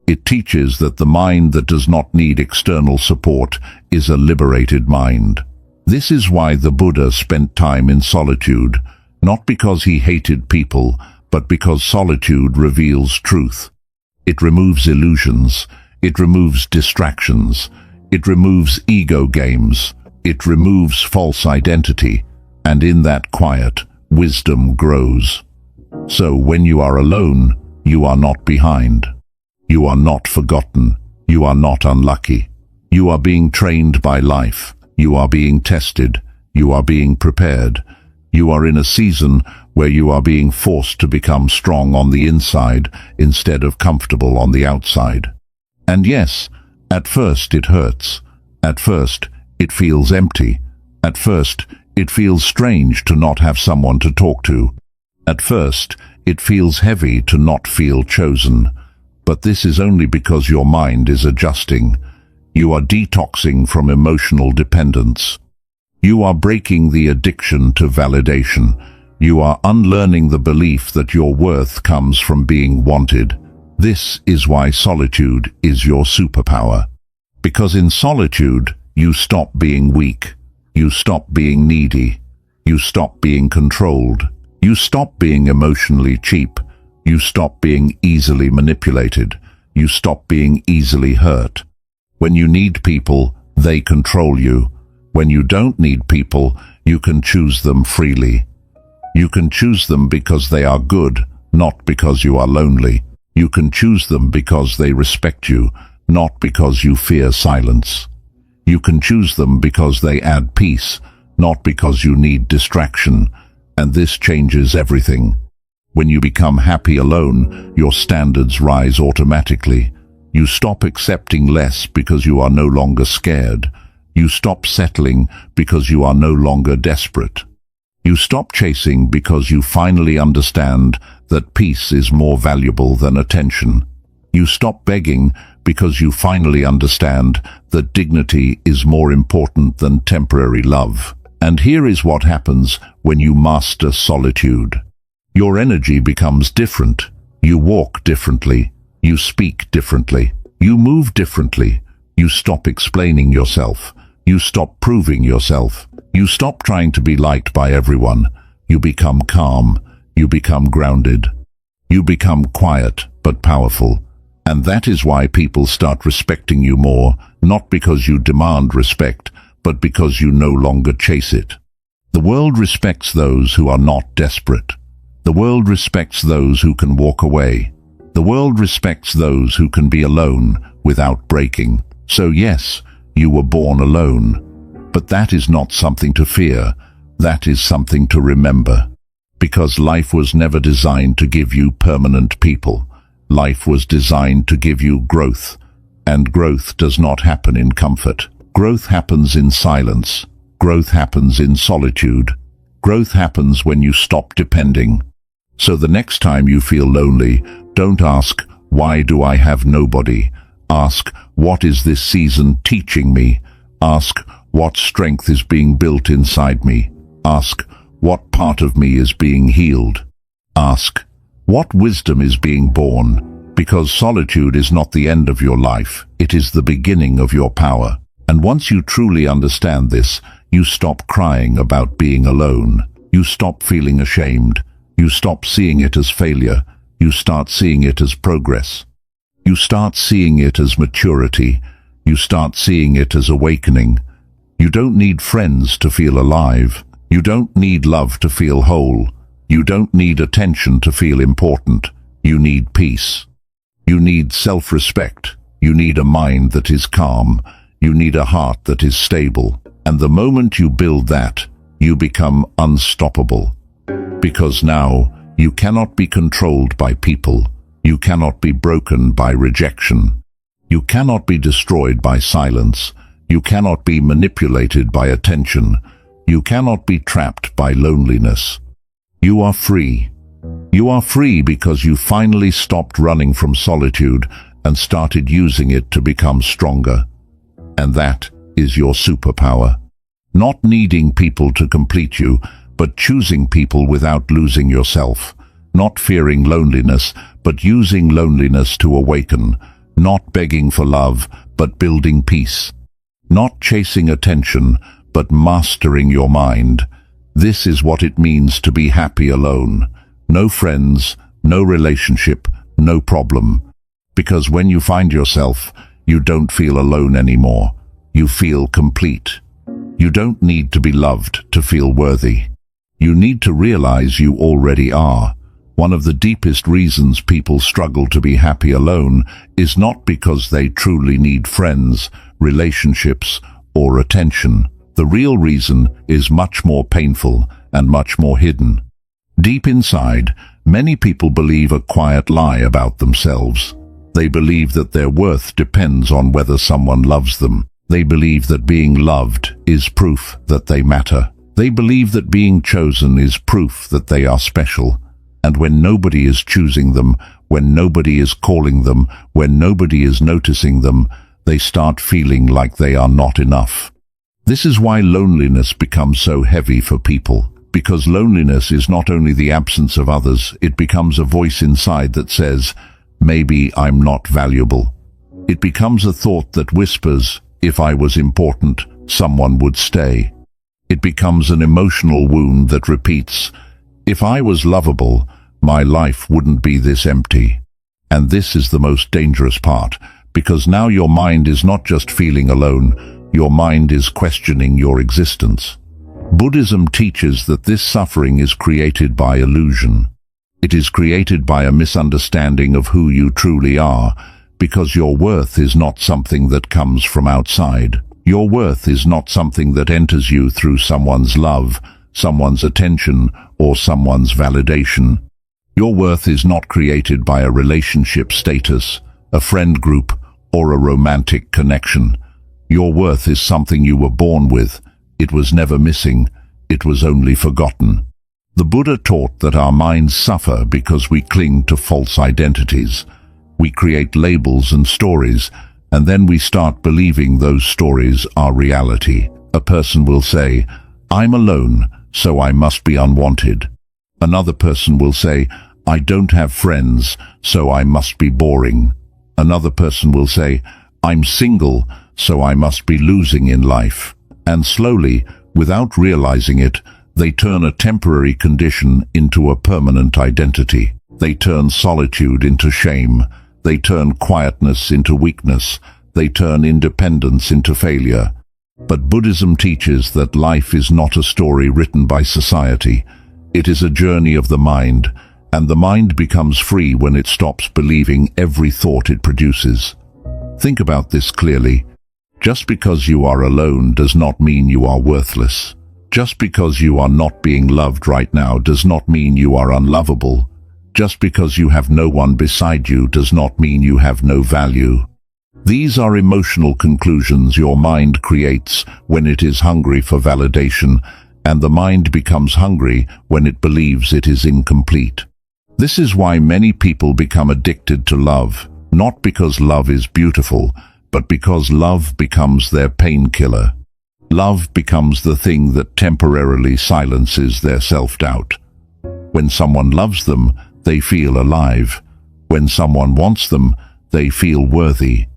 It teaches that the mind that does not need external support is a liberated mind. This is why the Buddha spent time in solitude, not because he hated people, but because solitude reveals truth. It removes illusions. It removes distractions. It removes ego games. It removes false identity. And in that quiet, wisdom grows. So when you are alone, you are not behind. You are not forgotten. You are not unlucky. You are being trained by life. You are being tested. You are being prepared. You are in a season where you are being forced to become strong on the inside instead of comfortable on the outside. And yes, at first it hurts. At first it feels empty. At first it feels strange to not have someone to talk to. At first It feels heavy to not feel chosen. But this is only because your mind is adjusting. You are detoxing from emotional dependence. You are breaking the addiction to validation. You are unlearning the belief that your worth comes from being wanted. This is why solitude is your superpower. Because in solitude, you stop being weak. You stop being needy. You stop being controlled. You stop being emotionally cheap. You stop being easily manipulated. You stop being easily hurt. When you need people, they control you. When you don't need people, you can choose them freely. You can choose them because they are good, not because you are lonely. You can choose them because they respect you, not because you fear silence. You can choose them because they add peace, not because you need distraction. And this changes everything. When you become happy alone, your standards rise automatically. You stop accepting less because you are no longer scared. You stop settling because you are no longer desperate. You stop chasing because you finally understand that peace is more valuable than attention. You stop begging because you finally understand that dignity is more important than temporary love. And here is what happens when you master solitude. Your energy becomes different. You walk differently. You speak differently. You move differently. You stop explaining yourself. You stop proving yourself. You stop trying to be liked by everyone. You become calm. You become grounded. You become quiet but powerful. And that is why people start respecting you more, not because you demand respect, but because you no longer chase it. The world respects those who are not desperate. The world respects those who can walk away. The world respects those who can be alone without breaking. So yes, you were born alone. But that is not something to fear. That is something to remember. Because life was never designed to give you permanent people. Life was designed to give you growth. And growth does not happen in comfort. Growth happens in silence. Growth happens in solitude. Growth happens when you stop depending. So the next time you feel lonely, don't ask, why do I have nobody? Ask, what is this season teaching me? Ask, what strength is being built inside me? Ask, what part of me is being healed? Ask, what wisdom is being born? Because solitude is not the end of your life, it is the beginning of your power. And once you truly understand this, you stop crying about being alone. You stop feeling ashamed. You stop seeing it as failure. You start seeing it as progress. You start seeing it as maturity. You start seeing it as awakening. You don't need friends to feel alive. You don't need love to feel whole. You don't need attention to feel important. You need peace. You need self-respect. You need a mind that is calm. You need a heart that is stable. And the moment you build that, you become unstoppable. Because now, you cannot be controlled by people. You cannot be broken by rejection. You cannot be destroyed by silence. You cannot be manipulated by attention. You cannot be trapped by loneliness. You are free. You are free because you finally stopped running from solitude and started using it to become stronger. And that is your superpower. Not needing people to complete you, but choosing people without losing yourself. Not fearing loneliness, but using loneliness to awaken. Not begging for love, but building peace. Not chasing attention, but mastering your mind. This is what it means to be happy alone. No friends, no relationship, no problem. Because when you find yourself, you don't feel alone anymore. You feel complete. You don't need to be loved to feel worthy. You need to realize you already are. One of the deepest reasons people struggle to be happy alone is not because they truly need friends, relationships, or attention. The real reason is much more painful and much more hidden. Deep inside, many people believe a quiet lie about themselves. They believe that their worth depends on whether someone loves them. They believe that being loved is proof that they matter. They believe that being chosen is proof that they are special. And when nobody is choosing them, when nobody is calling them, when nobody is noticing them, they start feeling like they are not enough. This is why loneliness becomes so heavy for people. Because loneliness is not only the absence of others, it becomes a voice inside that says, maybe I'm not valuable. It becomes a thought that whispers, if I was important, someone would stay. It becomes an emotional wound that repeats, if I was lovable, my life wouldn't be this empty. And this is the most dangerous part, because now your mind is not just feeling alone, your mind is questioning your existence. Buddhism teaches that this suffering is created by illusion. It is created by a misunderstanding of who you truly are, because your worth is not something that comes from outside. Your worth is not something that enters you through someone's love, someone's attention, or someone's validation. Your worth is not created by a relationship status, a friend group, or a romantic connection. Your worth is something you were born with. It was never missing. It was only forgotten. The Buddha taught that our minds suffer because we cling to false identities. We create labels and stories, and then we start believing those stories are reality. A person will say, I'm alone, so I must be unwanted. Another person will say, I don't have friends, so I must be boring. Another person will say, I'm single, so I must be losing in life. And slowly, without realizing it, they turn a temporary condition into a permanent identity. They turn solitude into shame. They turn quietness into weakness. They turn independence into failure. But Buddhism teaches that life is not a story written by society. It is a journey of the mind, and the mind becomes free when it stops believing every thought it produces. Think about this clearly. Just because you are alone does not mean you are worthless. Just because you are not being loved right now does not mean you are unlovable. Just because you have no one beside you does not mean you have no value. These are emotional conclusions your mind creates when it is hungry for validation, and the mind becomes hungry when it believes it is incomplete. This is why many people become addicted to love, not because love is beautiful, but because love becomes their painkiller. Love becomes the thing that temporarily silences their self-doubt. When someone loves them, they feel alive. When someone wants them, they feel worthy.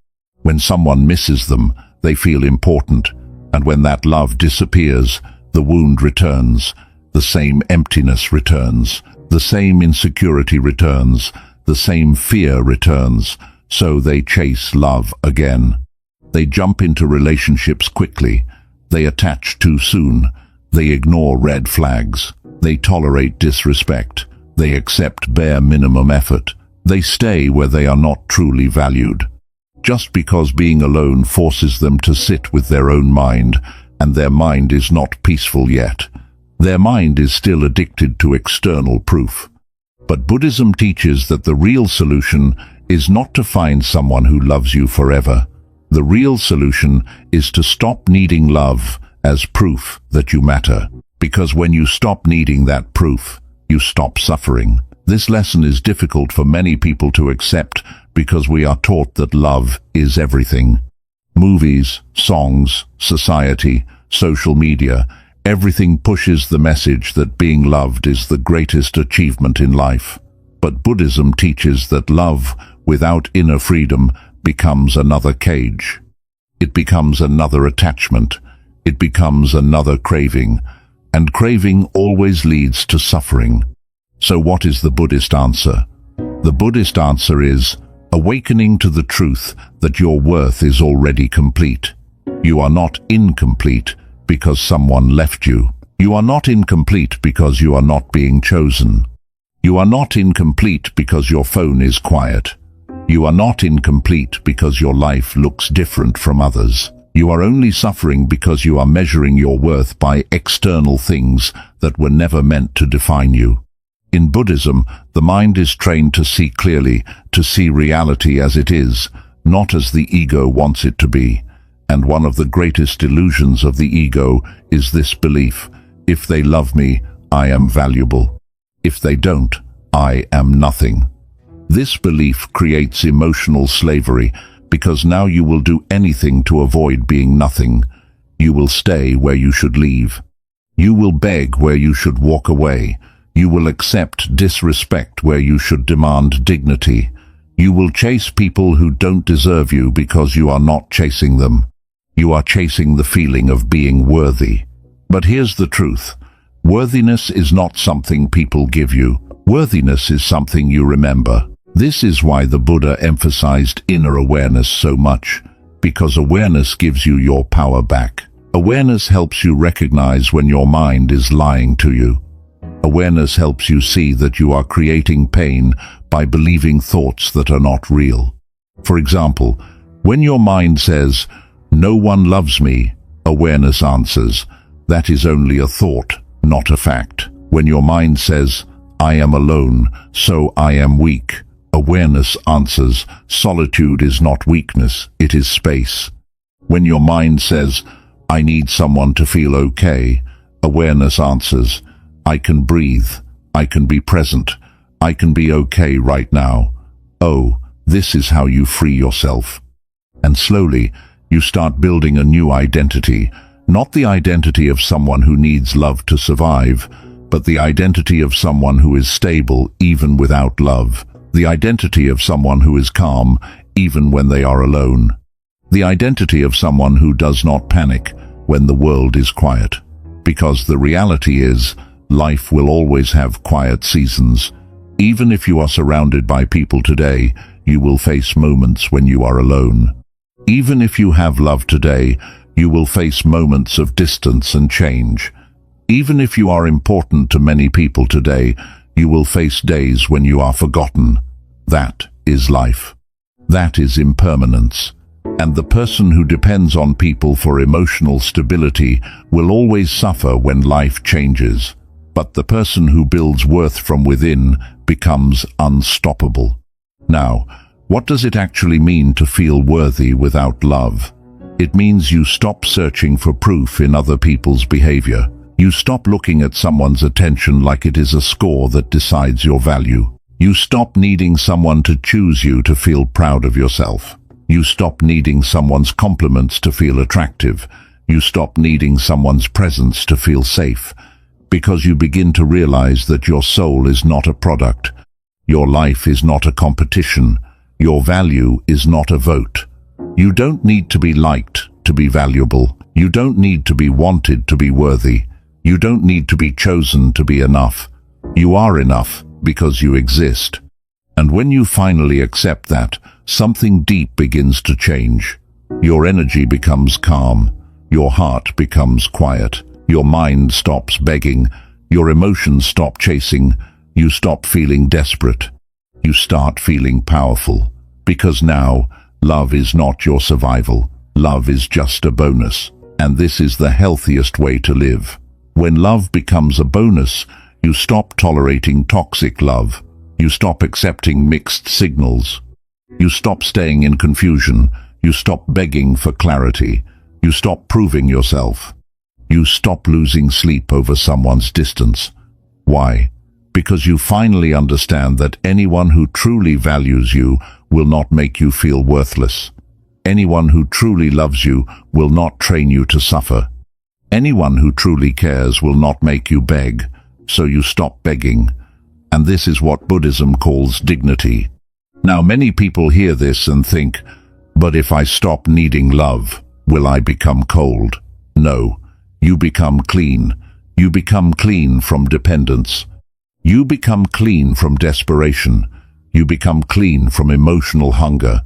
When someone misses them, they feel important. And when that love disappears, the wound returns, the same emptiness returns, the same insecurity returns, the same fear returns, so they chase love again. They jump into relationships quickly. They attach too soon. They ignore red flags. They tolerate disrespect. They accept bare minimum effort. They stay where they are not truly valued. Just because being alone forces them to sit with their own mind, and their mind is not peaceful yet. Their mind is still addicted to external proof. But Buddhism teaches that the real solution is not to find someone who loves you forever. The real solution is to stop needing love as proof that you matter. Because when you stop needing that proof, you stop suffering. This lesson is difficult for many people to accept because we are taught that love is everything. Movies, songs, society, social media, everything pushes the message that being loved is the greatest achievement in life. But Buddhism teaches that love without inner freedom becomes another cage. It becomes another attachment. It becomes another craving. And craving always leads to suffering. So what is the Buddhist answer? The Buddhist answer is awakening to the truth that your worth is already complete. You are not incomplete because someone left you. You are not incomplete because you are not being chosen. You are not incomplete because your phone is quiet. You are not incomplete because your life looks different from others. You are only suffering because you are measuring your worth by external things that were never meant to define you. In Buddhism, the mind is trained to see clearly, to see reality as it is, not as the ego wants it to be. And one of the greatest illusions of the ego is this belief: if they love me, I am valuable. If they don't, I am nothing. This belief creates emotional slavery because now you will do anything to avoid being nothing. You will stay where you should leave. You will beg where you should walk away. You will accept disrespect where you should demand dignity. You will chase people who don't deserve you because you are not chasing them. You are chasing the feeling of being worthy. But here's the truth. Worthiness is not something people give you. Worthiness is something you remember. This is why the Buddha emphasized inner awareness so much, because awareness gives you your power back. Awareness helps you recognize when your mind is lying to you. Awareness helps you see that you are creating pain by believing thoughts that are not real. For example, when your mind says, "No one loves me," awareness answers, "That is only a thought, not a fact." When your mind says, "I am alone, so I am weak," awareness answers, "Solitude is not weakness, it is space." When your mind says, "I need someone to feel okay," awareness answers, "I can breathe, I can be present, I can be okay right now." Oh, this is how you free yourself. And slowly, you start building a new identity, not the identity of someone who needs love to survive, but the identity of someone who is stable even without love, the identity of someone who is calm even when they are alone, the identity of someone who does not panic when the world is quiet. Because the reality is, life will always have quiet seasons. Even if you are surrounded by people today, you will face moments when you are alone. Even if you have love today, you will face moments of distance and change. Even if you are important to many people today, you will face days when you are forgotten. That is life. That is impermanence. And the person who depends on people for emotional stability will always suffer when life changes. But the person who builds worth from within becomes unstoppable. Now, what does it actually mean to feel worthy without love? It means you stop searching for proof in other people's behavior. You stop looking at someone's attention like it is a score that decides your value. You stop needing someone to choose you to feel proud of yourself. You stop needing someone's compliments to feel attractive. You stop needing someone's presence to feel safe. Because you begin to realize that your soul is not a product. Your life is not a competition. Your value is not a vote. You don't need to be liked to be valuable. You don't need to be wanted to be worthy. You don't need to be chosen to be enough. You are enough because you exist. And when you finally accept that, something deep begins to change. Your energy becomes calm. Your heart becomes quiet. Your mind stops begging. Your emotions stop chasing. You stop feeling desperate. You start feeling powerful. Because now, love is not your survival. Love is just a bonus. And this is the healthiest way to live. When love becomes a bonus, you stop tolerating toxic love. You stop accepting mixed signals. You stop staying in confusion. You stop begging for clarity. You stop proving yourself. You stop losing sleep over someone's distance. Why? Because you finally understand that anyone who truly values you will not make you feel worthless. Anyone who truly loves you will not train you to suffer. Anyone who truly cares will not make you beg, so you stop begging. And this is what Buddhism calls dignity. Now many people hear this and think, but if I stop needing love, will I become cold? No. You become clean. You become clean from dependence. You become clean from desperation. You become clean from emotional hunger.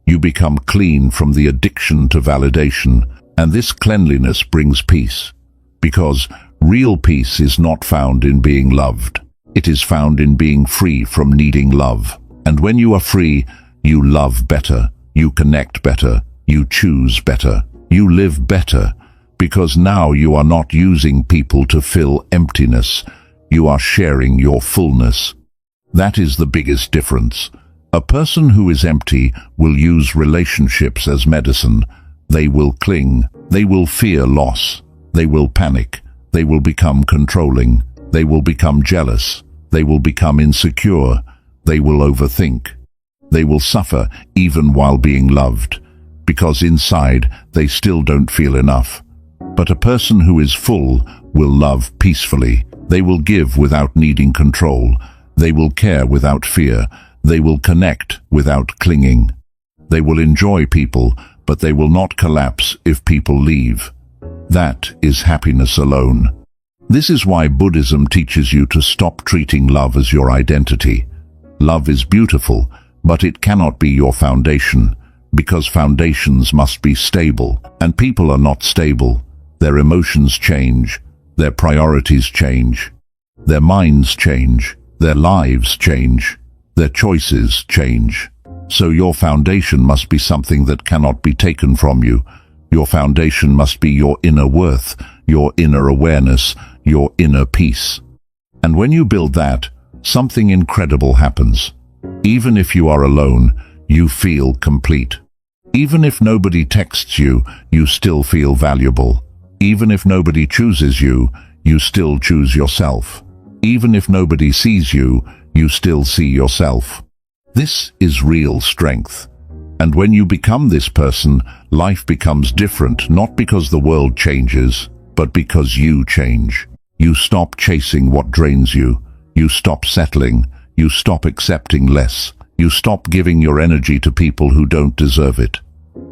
You become clean from the addiction to validation. And this cleanliness brings peace. Because real peace is not found in being loved. It is found in being free from needing love. And when you are free, you love better. You connect better. You choose better. You live better. Because now you are not using people to fill emptiness. You are sharing your fullness. That is the biggest difference. A person who is empty will use relationships as medicine. They will cling. They will fear loss. They will panic. They will become controlling. They will become jealous. They will become insecure. They will overthink. They will suffer even while being loved, because inside they still don't feel enough. But a person who is full will love peacefully. They will give without needing control. They will care without fear. They will connect without clinging. They will enjoy people, but they will not collapse if people leave. That is happiness alone. This is why Buddhism teaches you to stop treating love as your identity. Love is beautiful, but it cannot be your foundation, because foundations must be stable, and people are not stable. Their emotions change, their priorities change, their minds change, their lives change, their choices change. So your foundation must be something that cannot be taken from you. Your foundation must be your inner worth, your inner awareness, your inner peace. And when you build that, something incredible happens. Even if you are alone, you feel complete. Even if nobody texts you, you still feel valuable. Even if nobody chooses you, you still choose yourself. Even if nobody sees you, you still see yourself. This is real strength. And when you become this person, life becomes different, not because the world changes, but because you change. You stop chasing what drains you. You stop settling. You stop accepting less. You stop giving your energy to people who don't deserve it.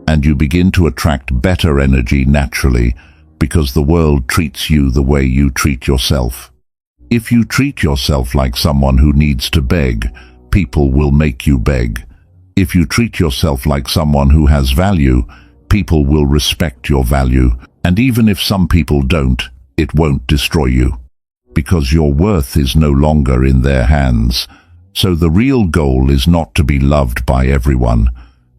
And you begin to attract better energy naturally, because the world treats you the way you treat yourself. If you treat yourself like someone who needs to beg, people will make you beg. If you treat yourself like someone who has value, people will respect your value. And even if some people don't, it won't destroy you, because your worth is no longer in their hands. So the real goal is not to be loved by everyone.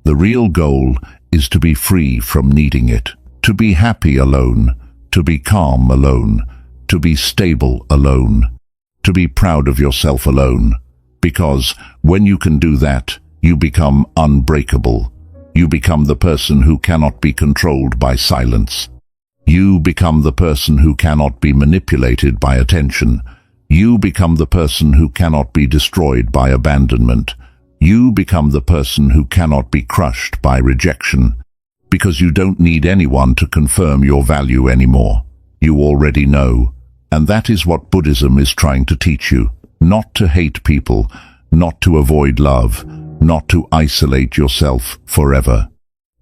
The real goal is to be free from needing it, to be happy alone, to be calm alone, to be stable alone, to be proud of yourself alone. Because when you can do that, you become unbreakable. You become the person who cannot be controlled by silence. You become the person who cannot be manipulated by attention. You become the person who cannot be destroyed by abandonment. You become the person who cannot be crushed by rejection, because you don't need anyone to confirm your value anymore. You already know. And that is what Buddhism is trying to teach you. Not to hate people, not to avoid love, not to isolate yourself forever,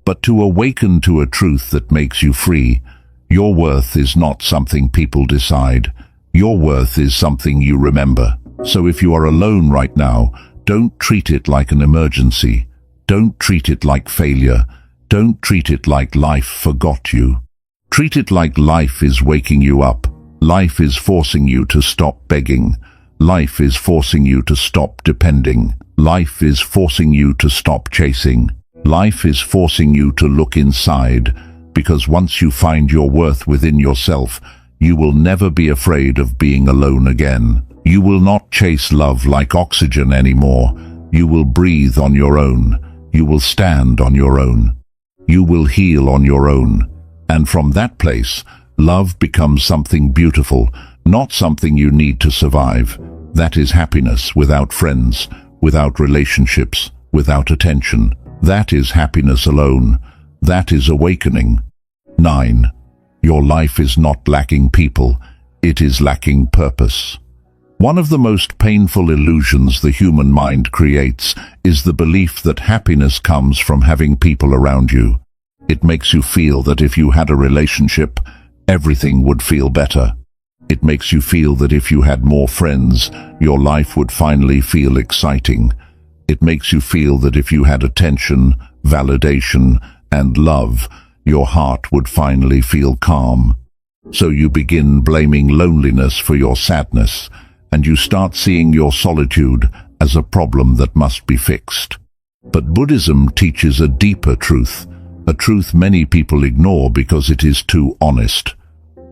but to awaken to a truth that makes you free. Your worth is not something people decide. Your worth is something you remember. So if you are alone right now, don't treat it like an emergency. Don't treat it like failure. Don't treat it like life forgot you. Treat it like life is waking you up. Life is forcing you to stop begging. Life is forcing you to stop depending. Life is forcing you to stop chasing. Life is forcing you to look inside, because once you find your worth within yourself, you will never be afraid of being alone again. You will not chase love like oxygen anymore. You will breathe on your own. You will stand on your own. You will heal on your own. And from that place, love becomes something beautiful, not something you need to survive. That is happiness without friends, without relationships, without attention. That is happiness alone. That is awakening. 9. Your life is not lacking people. It is lacking purpose. One of the most painful illusions the human mind creates is the belief that happiness comes from having people around you. It makes you feel that if you had a relationship, everything would feel better. It makes you feel that if you had more friends, your life would finally feel exciting. It makes you feel that if you had attention, validation, and love, your heart would finally feel calm. So you begin blaming loneliness for your sadness, and you start seeing your solitude as a problem that must be fixed. But Buddhism teaches a deeper truth, a truth many people ignore because it is too honest.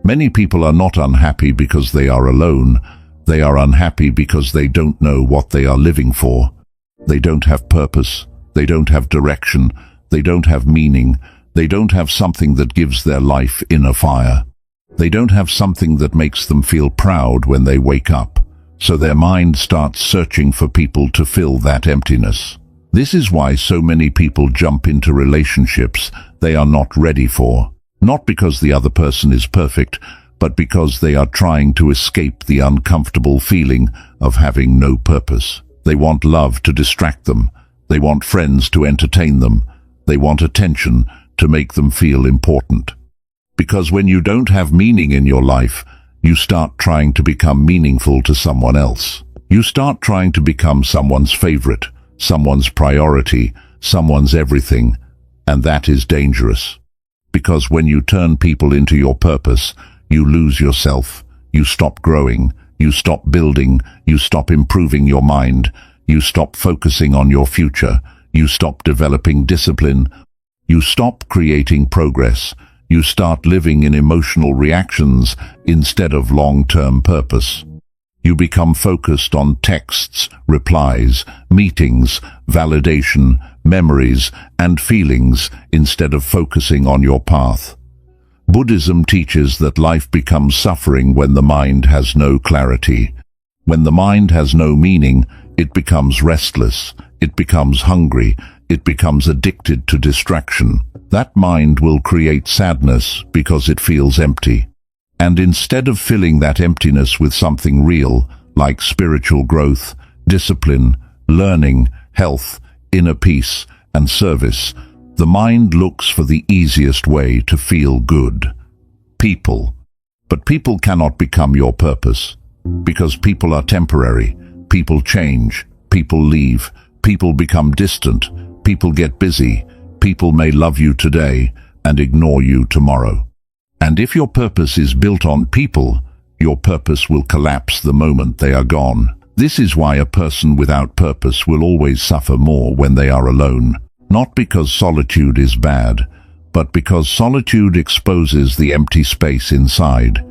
Many people are not unhappy because they are alone. They are unhappy because they don't know what they are living for. They don't have purpose. They don't have direction. They don't have meaning. They don't have something that gives their life inner fire. They don't have something that makes them feel proud when they wake up. So their mind starts searching for people to fill that emptiness. This is why so many people jump into relationships they are not ready for. Not because the other person is perfect, but because they are trying to escape the uncomfortable feeling of having no purpose. They want love to distract them. They want friends to entertain them. They want attention to make them feel important. Because when you don't have meaning in your life, you start trying to become meaningful to someone else. You start trying to become someone's favorite, someone's priority, someone's everything, and that is dangerous. Because when you turn people into your purpose, you lose yourself. You stop growing. You stop building. You stop improving your mind. You stop focusing on your future. You stop developing discipline. You stop creating progress. You start living in emotional reactions instead of long-term purpose. You become focused on texts, replies, meetings, validation, memories, and feelings instead of focusing on your path. Buddhism teaches that life becomes suffering when the mind has no clarity. When the mind has no meaning, it becomes restless, it becomes hungry, it becomes addicted to distraction. That mind will create sadness because it feels empty. And instead of filling that emptiness with something real, like spiritual growth, discipline, learning, health, inner peace, and service, the mind looks for the easiest way to feel good. People. But people cannot become your purpose. Because people are temporary. People change. People leave. People become distant. People get busy. People may love you today and ignore you tomorrow. And if your purpose is built on people, your purpose will collapse the moment they are gone. This is why a person without purpose will always suffer more when they are alone. Not because solitude is bad, but because solitude exposes the empty space inside.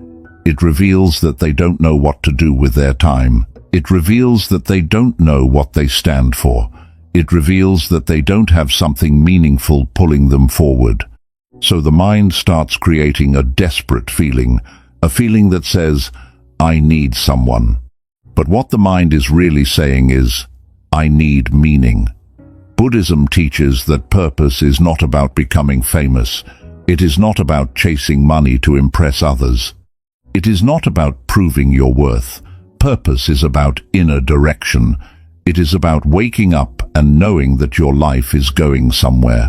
It reveals that they don't know what to do with their time. It reveals that they don't know what they stand for. It reveals that they don't have something meaningful pulling them forward. So the mind starts creating a desperate feeling, a feeling that says, I need someone. But what the mind is really saying is, I need meaning. Buddhism teaches that purpose is not about becoming famous. It is not about chasing money to impress others. It is not about proving your worth. Purpose is about inner direction. It is about waking up and knowing that your life is going somewhere.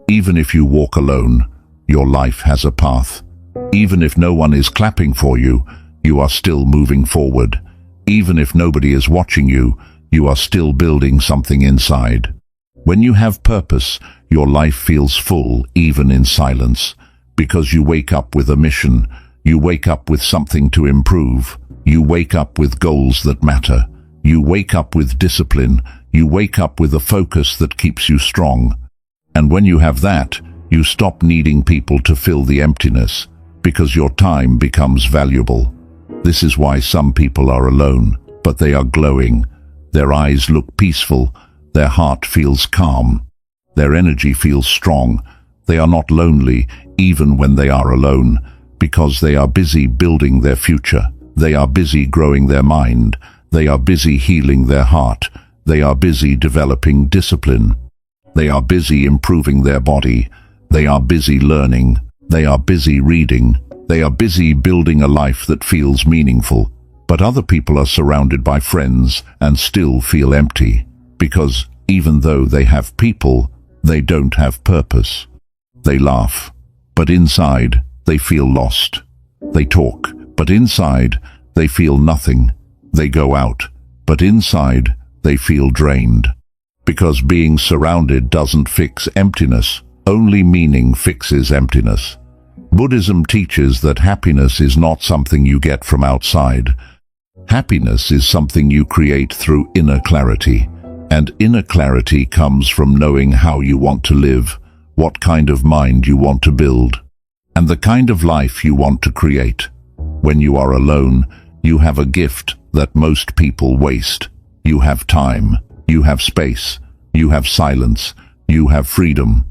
Even if you walk alone, your life has a path. Even if no one is clapping for you, you are still moving forward. Even if nobody is watching you, you are still building something inside. When you have purpose, your life feels full even in silence, because you wake up with a mission. You wake up with something to improve. You wake up with goals that matter. You wake up with discipline. You wake up with a focus that keeps you strong. And when you have that, you stop needing people to fill the emptiness, because your time becomes valuable. This is why some people are alone, but they are glowing. Their eyes look peaceful. Their heart feels calm. Their energy feels strong. They are not lonely, even when they are alone, because they are busy building their future. They are busy growing their mind. They are busy healing their heart. They are busy developing discipline. They are busy improving their body. They are busy learning. They are busy reading. They are busy building a life that feels meaningful. But other people are surrounded by friends and still feel empty, because even though they have people, they don't have purpose. They laugh, but inside they feel lost. They talk, but inside they feel nothing. They go out, but inside they feel drained. Because being surrounded doesn't fix emptiness, only meaning fixes emptiness. Buddhism teaches that happiness is not something you get from outside. Happiness is something you create through inner clarity. And inner clarity comes from knowing how you want to live, what kind of mind you want to build, and the kind of life you want to create. When you are alone, you have a gift that most people waste. You have time, you have space, you have silence, you have freedom.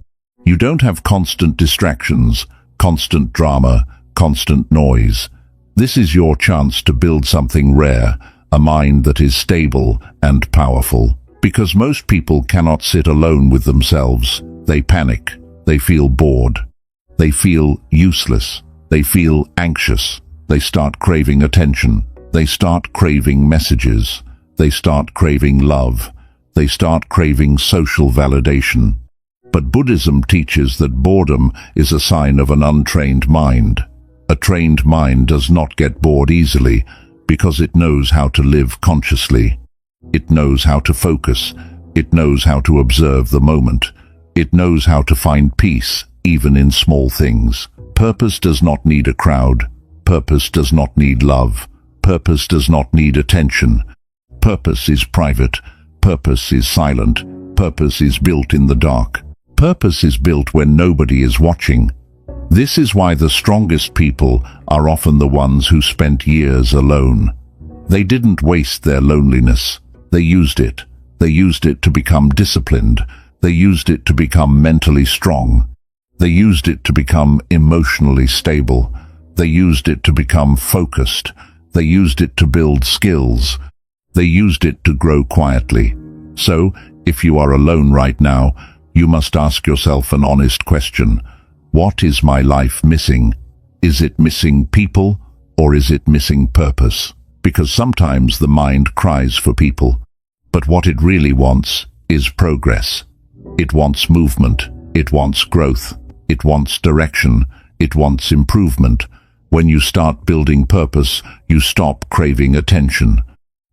You don't have constant distractions, constant drama, constant noise. This is your chance to build something rare, a mind that is stable and powerful. Because most people cannot sit alone with themselves. They panic, they feel bored, they feel useless, they feel anxious, they start craving attention, they start craving messages, they start craving love, they start craving social validation. But Buddhism teaches that boredom is a sign of an untrained mind. A trained mind does not get bored easily because it knows how to live consciously. It knows how to focus. It knows how to observe the moment. It knows how to find peace, even in small things. Purpose does not need a crowd. Purpose does not need love. Purpose does not need attention. Purpose is private. Purpose is silent. Purpose is built in the dark. Purpose is built when nobody is watching. This is why the strongest people are often the ones who spent years alone. They didn't waste their loneliness. They used it. They used it to become disciplined. They used it to become mentally strong. They used it to become emotionally stable. They used it to become focused. They used it to build skills. They used it to grow quietly. So, if you are alone right now, you must ask yourself an honest question. What is my life missing? Is it missing people, or is it missing purpose? Because sometimes the mind cries for people, but what it really wants is progress. It wants movement. It wants growth. It wants direction. It wants improvement. When you start building purpose, you stop craving attention.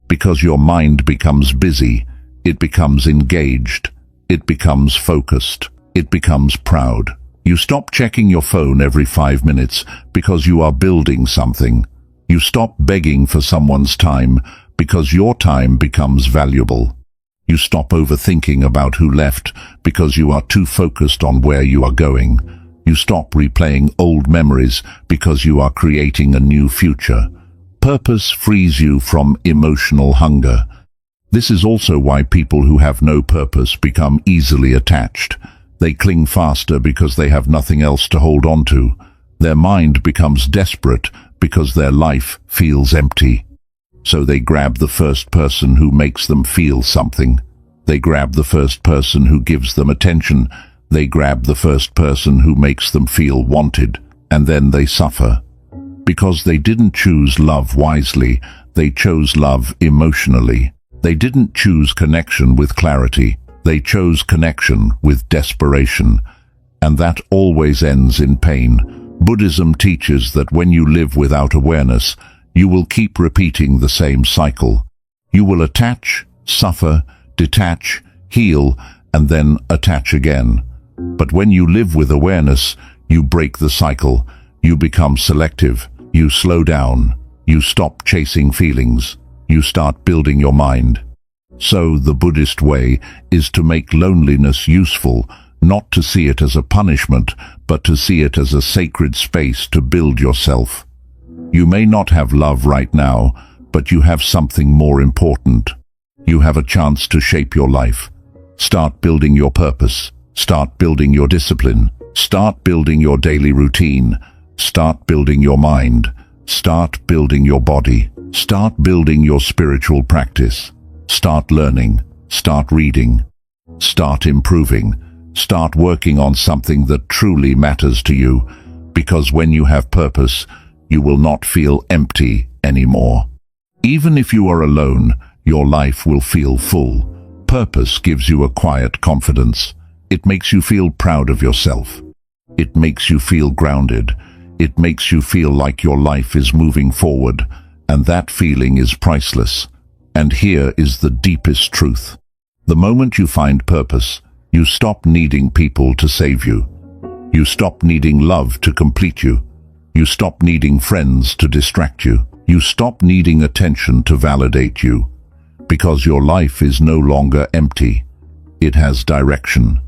Because your mind becomes busy, it becomes engaged, it becomes focused, it becomes proud. You stop checking your phone every 5 minutes because you are building something. You stop begging for someone's time because your time becomes valuable. You stop overthinking about who left because you are too focused on where you are going. You stop replaying old memories because you are creating a new future. Purpose frees you from emotional hunger. This is also why people who have no purpose become easily attached. They cling faster because they have nothing else to hold on to. Their mind becomes desperate because their life feels empty. So they grab the first person who makes them feel something. They grab the first person who gives them attention. They grab the first person who makes them feel wanted, and then they suffer. Because they didn't choose love wisely, they chose love emotionally. They didn't choose connection with clarity. They chose connection with desperation, and that always ends in pain. Buddhism teaches that when you live without awareness, you will keep repeating the same cycle. You will attach, suffer, detach, heal, and then attach again. But when you live with awareness, you break the cycle. You become selective. You slow down. You stop chasing feelings. You start building your mind. So the Buddhist way is to make loneliness useful, not to see it as a punishment, but to see it as a sacred space to build yourself. You may not have love right now, but you have something more important. You have a chance to shape your life. Start building your purpose. Start building your discipline. Start building your daily routine. Start building your mind. Start building your body. Start building your spiritual practice. Start learning. Start reading. Start improving. Start working on something that truly matters to you, because when you have purpose, you will not feel empty anymore. Even if you are alone, your life will feel full. Purpose gives you a quiet confidence. It makes you feel proud of yourself. It makes you feel grounded. It makes you feel like your life is moving forward, and that feeling is priceless. And here is the deepest truth. The moment you find purpose, you stop needing people to save you. You stop needing love to complete you. You stop needing friends to distract you. You stop needing attention to validate you. Because your life is no longer empty. It has direction.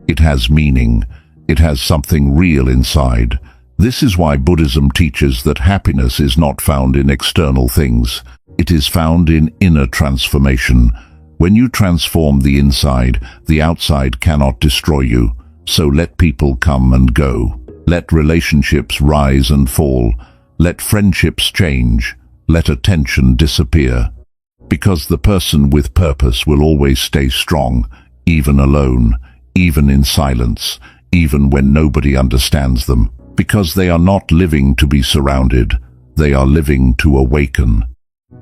It has meaning. It has something real inside. This is why Buddhism teaches that happiness is not found in external things. It is found in inner transformation. When you transform the inside, the outside cannot destroy you. So let people come and go. Let relationships rise and fall. Let friendships change. Let attention disappear. Because the person with purpose will always stay strong, even alone, even in silence, even when nobody understands them. Because they are not living to be surrounded, they are living to awaken.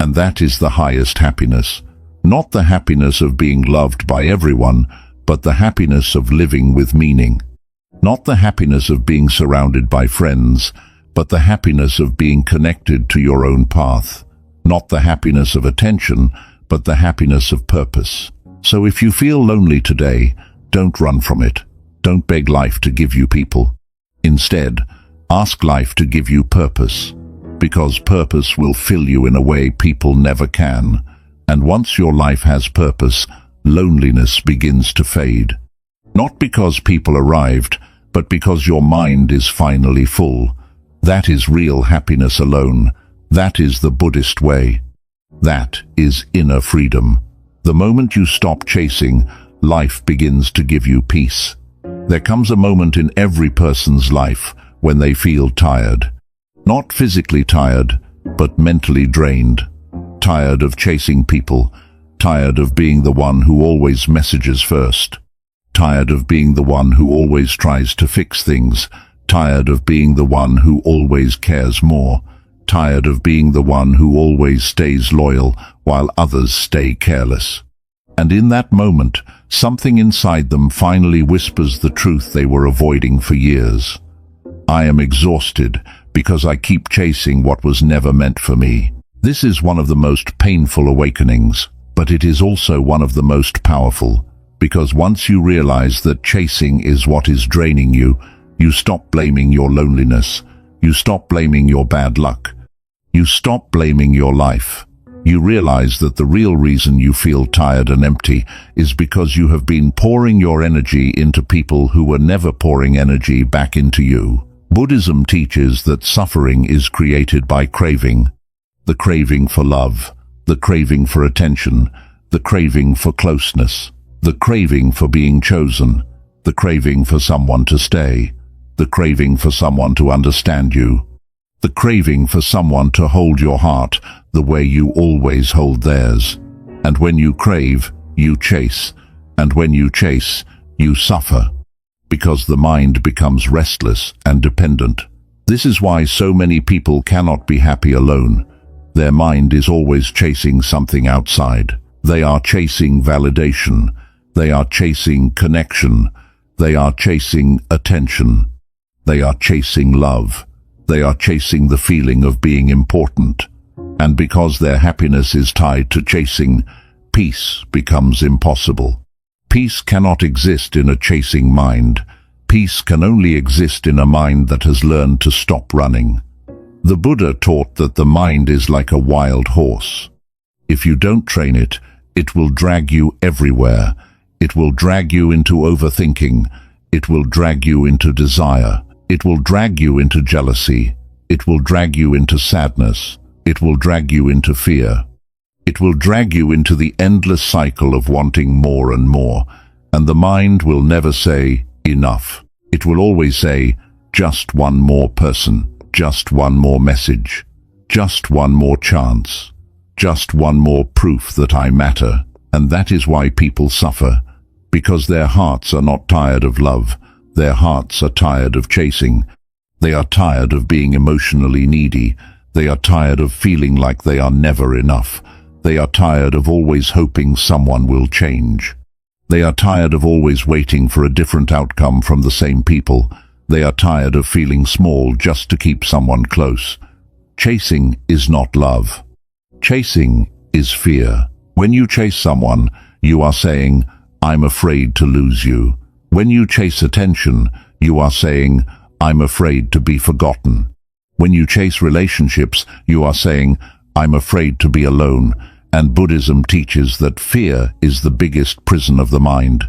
And that is the highest happiness. Not the happiness of being loved by everyone, but the happiness of living with meaning. Not the happiness of being surrounded by friends, but the happiness of being connected to your own path. Not the happiness of attention, but the happiness of purpose. So if you feel lonely today, don't run from it. Don't beg life to give you people. Instead, ask life to give you purpose, because purpose will fill you in a way people never can. And once your life has purpose, loneliness begins to fade. Not because people arrived, but because your mind is finally full. That is real happiness alone. That is the Buddhist way. That is inner freedom. The moment you stop chasing, life begins to give you peace. There comes a moment in every person's life when they feel tired. Not physically tired, but mentally drained. Tired of chasing people. Tired of being the one who always messages first. Tired of being the one who always tries to fix things. Tired of being the one who always cares more. Tired of being the one who always stays loyal while others stay careless. And in that moment, something inside them finally whispers the truth they were avoiding for years. I am exhausted because I keep chasing what was never meant for me. This is one of the most painful awakenings, but it is also one of the most powerful, because once you realize that chasing is what is draining you, you stop blaming your loneliness. You stop blaming your bad luck. You stop blaming your life. You realize that the real reason you feel tired and empty is because you have been pouring your energy into people who were never pouring energy back into you. Buddhism teaches that suffering is created by craving. The craving for love, the craving for attention, the craving for closeness, the craving for being chosen, the craving for someone to stay, the craving for someone to understand you, the craving for someone to hold your heart the way you always hold theirs. And when you crave, you chase, and when you chase, you suffer, because the mind becomes restless and dependent. This is why so many people cannot be happy alone. Their mind is always chasing something outside. They are chasing validation. They are chasing connection. They are chasing attention. They are chasing love. They are chasing the feeling of being important. And because their happiness is tied to chasing, peace becomes impossible. Peace cannot exist in a chasing mind. Peace can only exist in a mind that has learned to stop running. The Buddha taught that the mind is like a wild horse. If you don't train it, it will drag you everywhere. It will drag you into overthinking. It will drag you into desire. It will drag you into jealousy. It will drag you into sadness. It will drag you into fear. It will drag you into the endless cycle of wanting more and more. And the mind will never say, enough. It will always say, just one more person, just one more message, just one more chance, just one more proof that I matter. And that is why people suffer, because their hearts are not tired of love. Their hearts are tired of chasing. They are tired of being emotionally needy. They are tired of feeling like they are never enough. They are tired of always hoping someone will change. They are tired of always waiting for a different outcome from the same people. They are tired of feeling small just to keep someone close. Chasing is not love. Chasing is fear. When you chase someone, you are saying, I'm afraid to lose you. When you chase attention, you are saying, I'm afraid to be forgotten. When you chase relationships, you are saying, I'm afraid to be alone. And Buddhism teaches that fear is the biggest prison of the mind.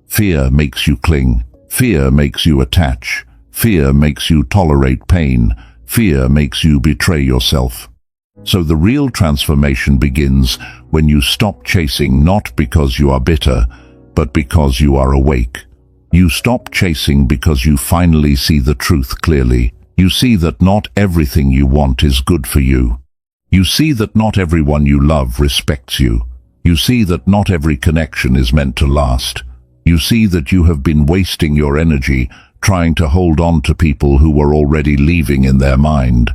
Fear makes you cling. Fear makes you attach. Fear makes you tolerate pain. Fear makes you betray yourself. So the real transformation begins when you stop chasing, not because you are bitter, but because you are awake. You stop chasing because you finally see the truth clearly. You see that not everything you want is good for you. You see that not everyone you love respects you. You see that not every connection is meant to last. You see that you have been wasting your energy trying to hold on to people who were already leaving in their mind.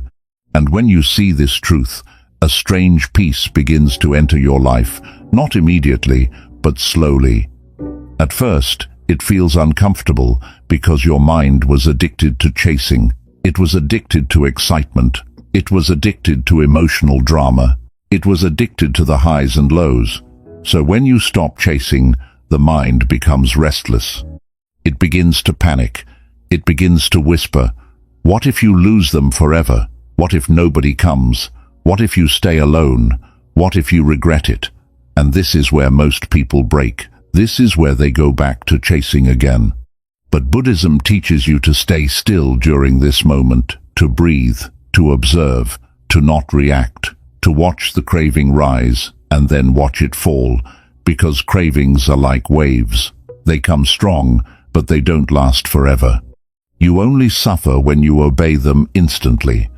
And when you see this truth, a strange peace begins to enter your life, not immediately, but slowly. At first, it feels uncomfortable because your mind was addicted to chasing. It was addicted to excitement. It was addicted to emotional drama. It was addicted to the highs and lows. So when you stop chasing, the mind becomes restless. It begins to panic. It begins to whisper, what if you lose them forever? What if nobody comes? What if you stay alone? What if you regret it? And this is where most people break. This is where they go back to chasing again. But Buddhism teaches you to stay still during this moment, to breathe, to observe, to not react, to watch the craving rise and then watch it fall, because cravings are like waves. They come strong, but they don't last forever. You only suffer when you obey them instantly.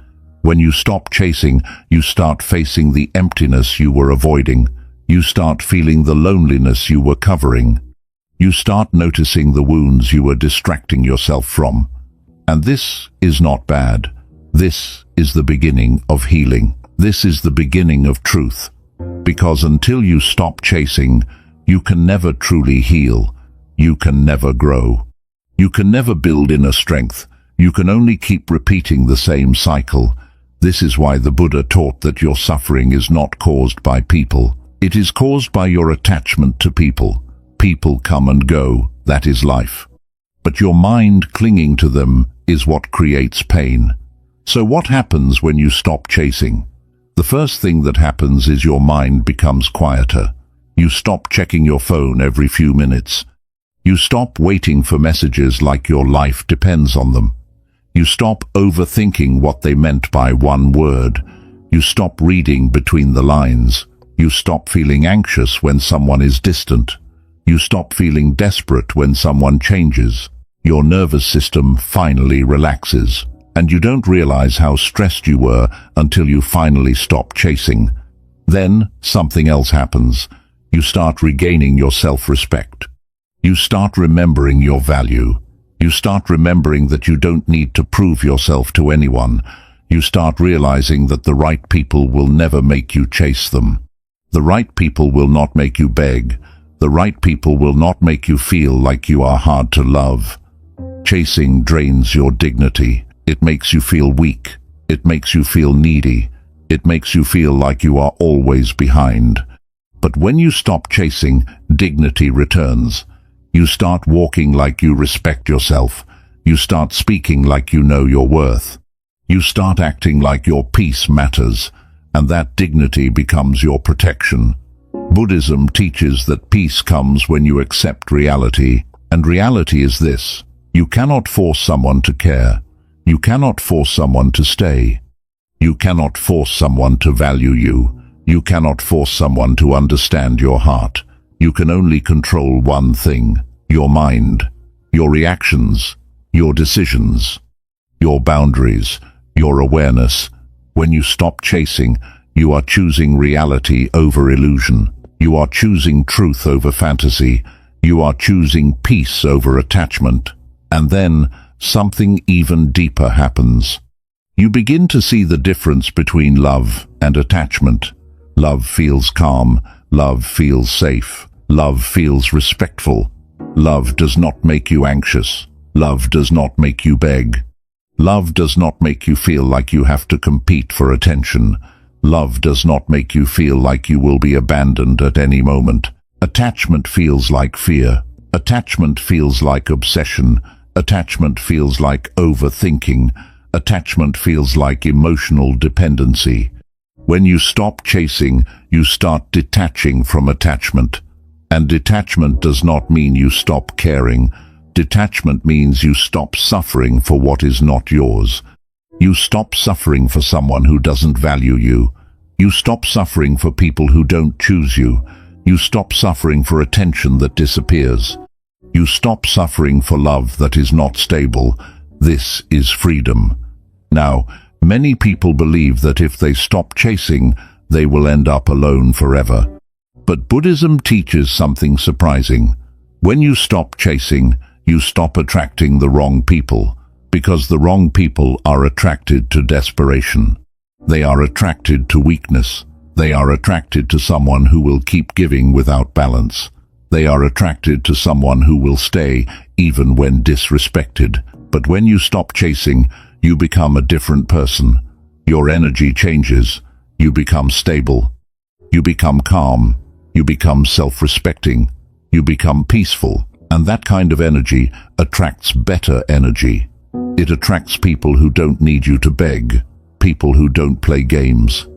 When you stop chasing, you start facing the emptiness you were avoiding. You start feeling the loneliness you were covering. You start noticing the wounds you were distracting yourself from. And this is not bad. This is the beginning of healing. This is the beginning of truth. Because until you stop chasing, you can never truly heal. You can never grow. You can never build inner strength. You can only keep repeating the same cycle. This is why the Buddha taught that your suffering is not caused by people. It is caused by your attachment to people. People come and go, that is life. But your mind clinging to them is what creates pain. So what happens when you stop chasing? The first thing that happens is your mind becomes quieter. You stop checking your phone every few minutes. You stop waiting for messages like your life depends on them. You stop overthinking what they meant by one word. You stop reading between the lines. You stop feeling anxious when someone is distant. You stop feeling desperate when someone changes. Your nervous system finally relaxes. And you don't realize how stressed you were until you finally stop chasing. Then something else happens. You start regaining your self-respect. You start remembering your value. You start remembering that you don't need to prove yourself to anyone. You start realizing that the right people will never make you chase them. The right people will not make you beg. The right people will not make you feel like you are hard to love. Chasing drains your dignity. It makes you feel weak. It makes you feel needy. It makes you feel like you are always behind. But when you stop chasing, dignity returns. You start walking like you respect yourself. You start speaking like you know your worth. You start acting like your peace matters, and that dignity becomes your protection. Buddhism teaches that peace comes when you accept reality, and reality is this: you cannot force someone to care. You cannot force someone to stay. You cannot force someone to value you. You cannot force someone to understand your heart. You can only control one thing: your mind, your reactions, your decisions, your boundaries, your awareness. When you stop chasing, you are choosing reality over illusion. You are choosing truth over fantasy. You are choosing peace over attachment. And then something even deeper happens. You begin to see the difference between love and attachment. Love feels calm. Love feels safe. Love feels respectful. Love does not make you anxious. Love does not make you beg. Love does not make you feel like you have to compete for attention. Love does not make you feel like you will be abandoned at any moment. Attachment feels like fear. Attachment feels like obsession. Attachment feels like overthinking. Attachment feels like emotional dependency. When you stop chasing, you start detaching from attachment. And detachment does not mean you stop caring. Detachment means you stop suffering for what is not yours. You stop suffering for someone who doesn't value you. You stop suffering for people who don't choose you. You stop suffering for attention that disappears. You stop suffering for love that is not stable. This is freedom. Now, Many people believe that if they stop chasing, they will end up alone forever. But Buddhism teaches something surprising. When you stop chasing, you stop attracting the wrong people, because the wrong people are attracted to desperation. They are attracted to weakness. They are attracted to someone who will keep giving without balance. They are attracted to someone who will stay even when disrespected. But when you stop chasing, you become a different person. Your energy changes. You become stable. You become calm. You become self-respecting. You become peaceful. And that kind of energy attracts better energy. It attracts people who don't need you to beg, people who don't play games,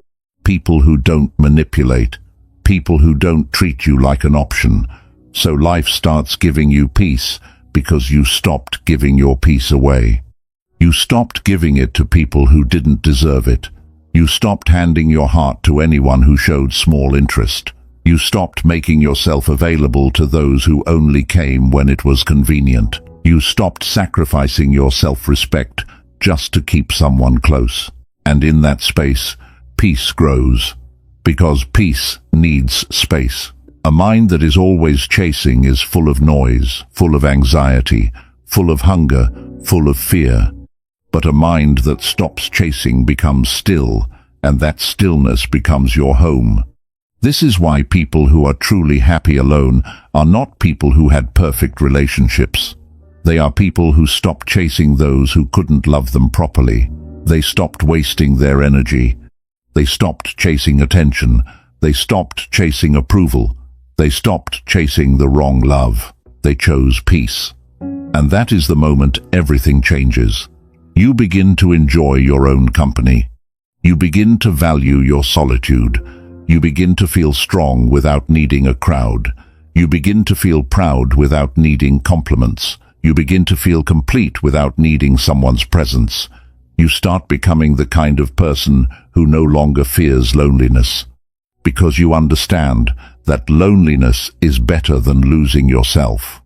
people who don't manipulate, people who don't treat you like an option. So life starts giving you peace because you stopped giving your peace away. You stopped giving it to people who didn't deserve it. You stopped handing your heart to anyone who showed small interest. You stopped making yourself available to those who only came when it was convenient. You stopped sacrificing your self-respect just to keep someone close. And in that space, peace grows. Because peace needs space. A mind that is always chasing is full of noise, full of anxiety, full of hunger, full of fear. But a mind that stops chasing becomes still, and that stillness becomes your home. This is why people who are truly happy alone are not people who had perfect relationships. They are people who stopped chasing those who couldn't love them properly. They stopped wasting their energy. They stopped chasing attention. They stopped chasing approval. They stopped chasing the wrong love. They chose peace. And that is the moment everything changes. You begin to enjoy your own company. You begin to value your solitude. You begin to feel strong without needing a crowd. You begin to feel proud without needing compliments. You begin to feel complete without needing someone's presence. You start becoming the kind of person who no longer fears loneliness. Because you understand that loneliness is better than losing yourself.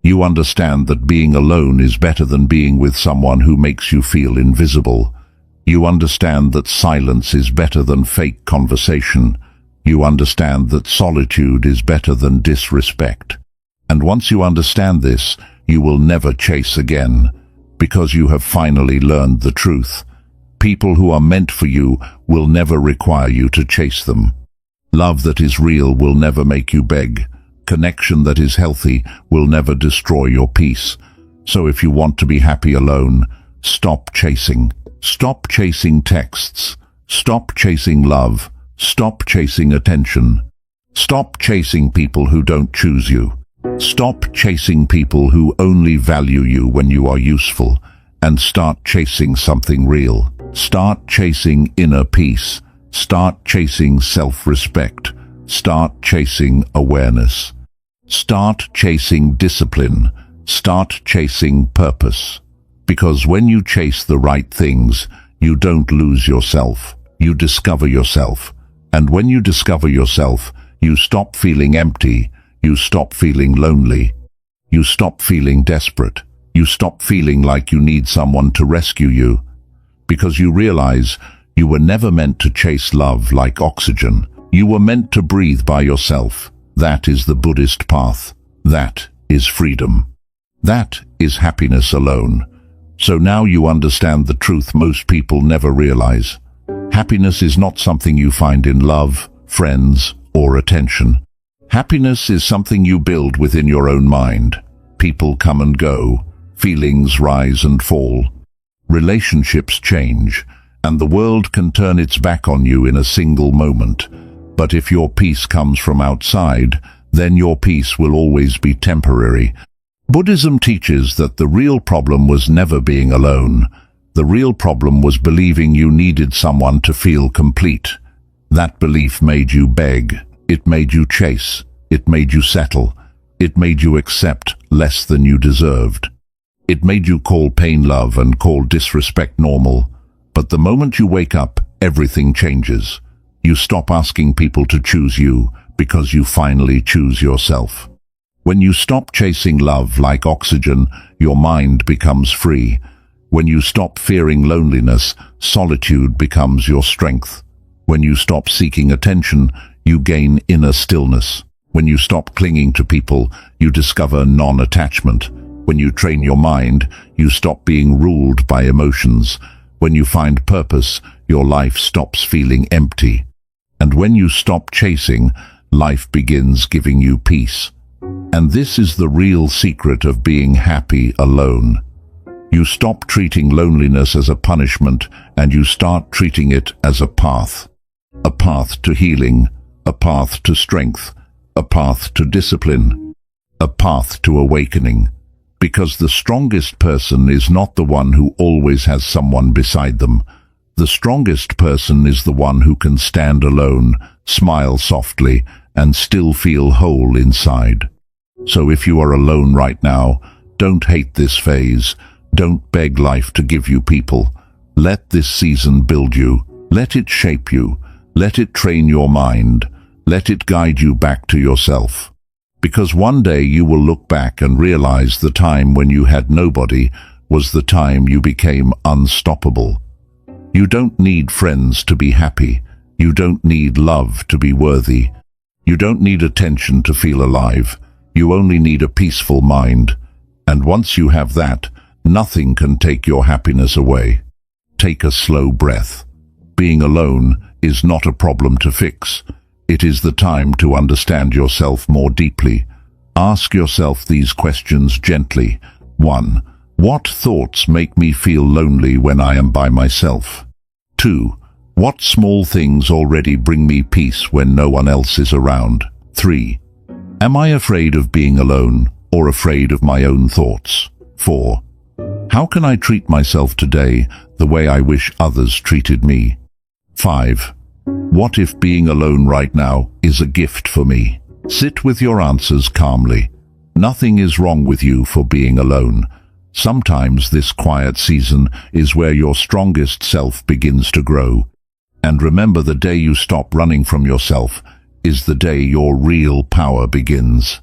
You understand that being alone is better than being with someone who makes you feel invisible. You understand that silence is better than fake conversation. You understand that solitude is better than disrespect. And once you understand this, you will never chase again, because you have finally learned the truth. People who are meant for you will never require you to chase them. Love that is real will never make you beg. Connection that is healthy will never destroy your peace. So if you want to be happy alone, stop chasing. Stop chasing texts. Stop chasing love. Stop chasing attention. Stop chasing people who don't choose you. Stop chasing people who only value you when you are useful, and start chasing something real. Start chasing inner peace. Start chasing self-respect. Start chasing awareness. Start chasing discipline. Start chasing purpose. Because when you chase the right things, you don't lose yourself. You discover yourself. And when you discover yourself, you stop feeling empty. You stop feeling lonely. You stop feeling desperate. You stop feeling like you need someone to rescue you. Because you realize you were never meant to chase love like oxygen. You were meant to breathe by yourself. That is the Buddhist path. That is freedom. That is happiness alone. So now you understand the truth most people never realize. Happiness is not something you find in love, friends, or attention. Happiness is something you build within your own mind. People come and go. Feelings rise and fall. Relationships change. And the world can turn its back on you in a single moment. But if your peace comes from outside, then your peace will always be temporary. Buddhism teaches that the real problem was never being alone. The real problem was believing you needed someone to feel complete. That belief made you beg. It made you chase. It made you settle. It made you accept less than you deserved. It made you call pain love and call disrespect normal. But the moment you wake up, everything changes. You stop asking people to choose you because you finally choose yourself. When you stop chasing love like oxygen, your mind becomes free. When you stop fearing loneliness, solitude becomes your strength. When you stop seeking attention, you gain inner stillness. When you stop clinging to people, you discover non-attachment. When you train your mind, you stop being ruled by emotions. When you find purpose, your life stops feeling empty. And when you stop chasing, life begins giving you peace. And this is the real secret of being happy alone. You stop treating loneliness as a punishment and you start treating it as a path. A path to healing, a path to strength, a path to discipline, a path to awakening. Because the strongest person is not the one who always has someone beside them. The strongest person is the one who can stand alone, smile softly, and still feel whole inside. So if you are alone right now, don't hate this phase. Don't beg life to give you people. Let this season build you. Let it shape you. Let it train your mind. Let it guide you back to yourself. Because one day you will look back and realize the time when you had nobody was the time you became unstoppable. You don't need friends to be happy. You don't need love to be worthy. You don't need attention to feel alive. You only need a peaceful mind. And once you have that, nothing can take your happiness away. Take a slow breath. Being alone is not a problem to fix. It is the time to understand yourself more deeply. Ask yourself these questions gently. 1. What thoughts make me feel lonely when I am by myself? 2. What small things already bring me peace when no one else is around? 3. Am I afraid of being alone or afraid of my own thoughts? 4. How can I treat myself today the way I wish others treated me? 5. What if being alone right now is a gift for me? Sit with your answers calmly. Nothing is wrong with you for being alone. Sometimes this quiet season is where your strongest self begins to grow. And remember, the day you stop running from yourself is the day your real power begins.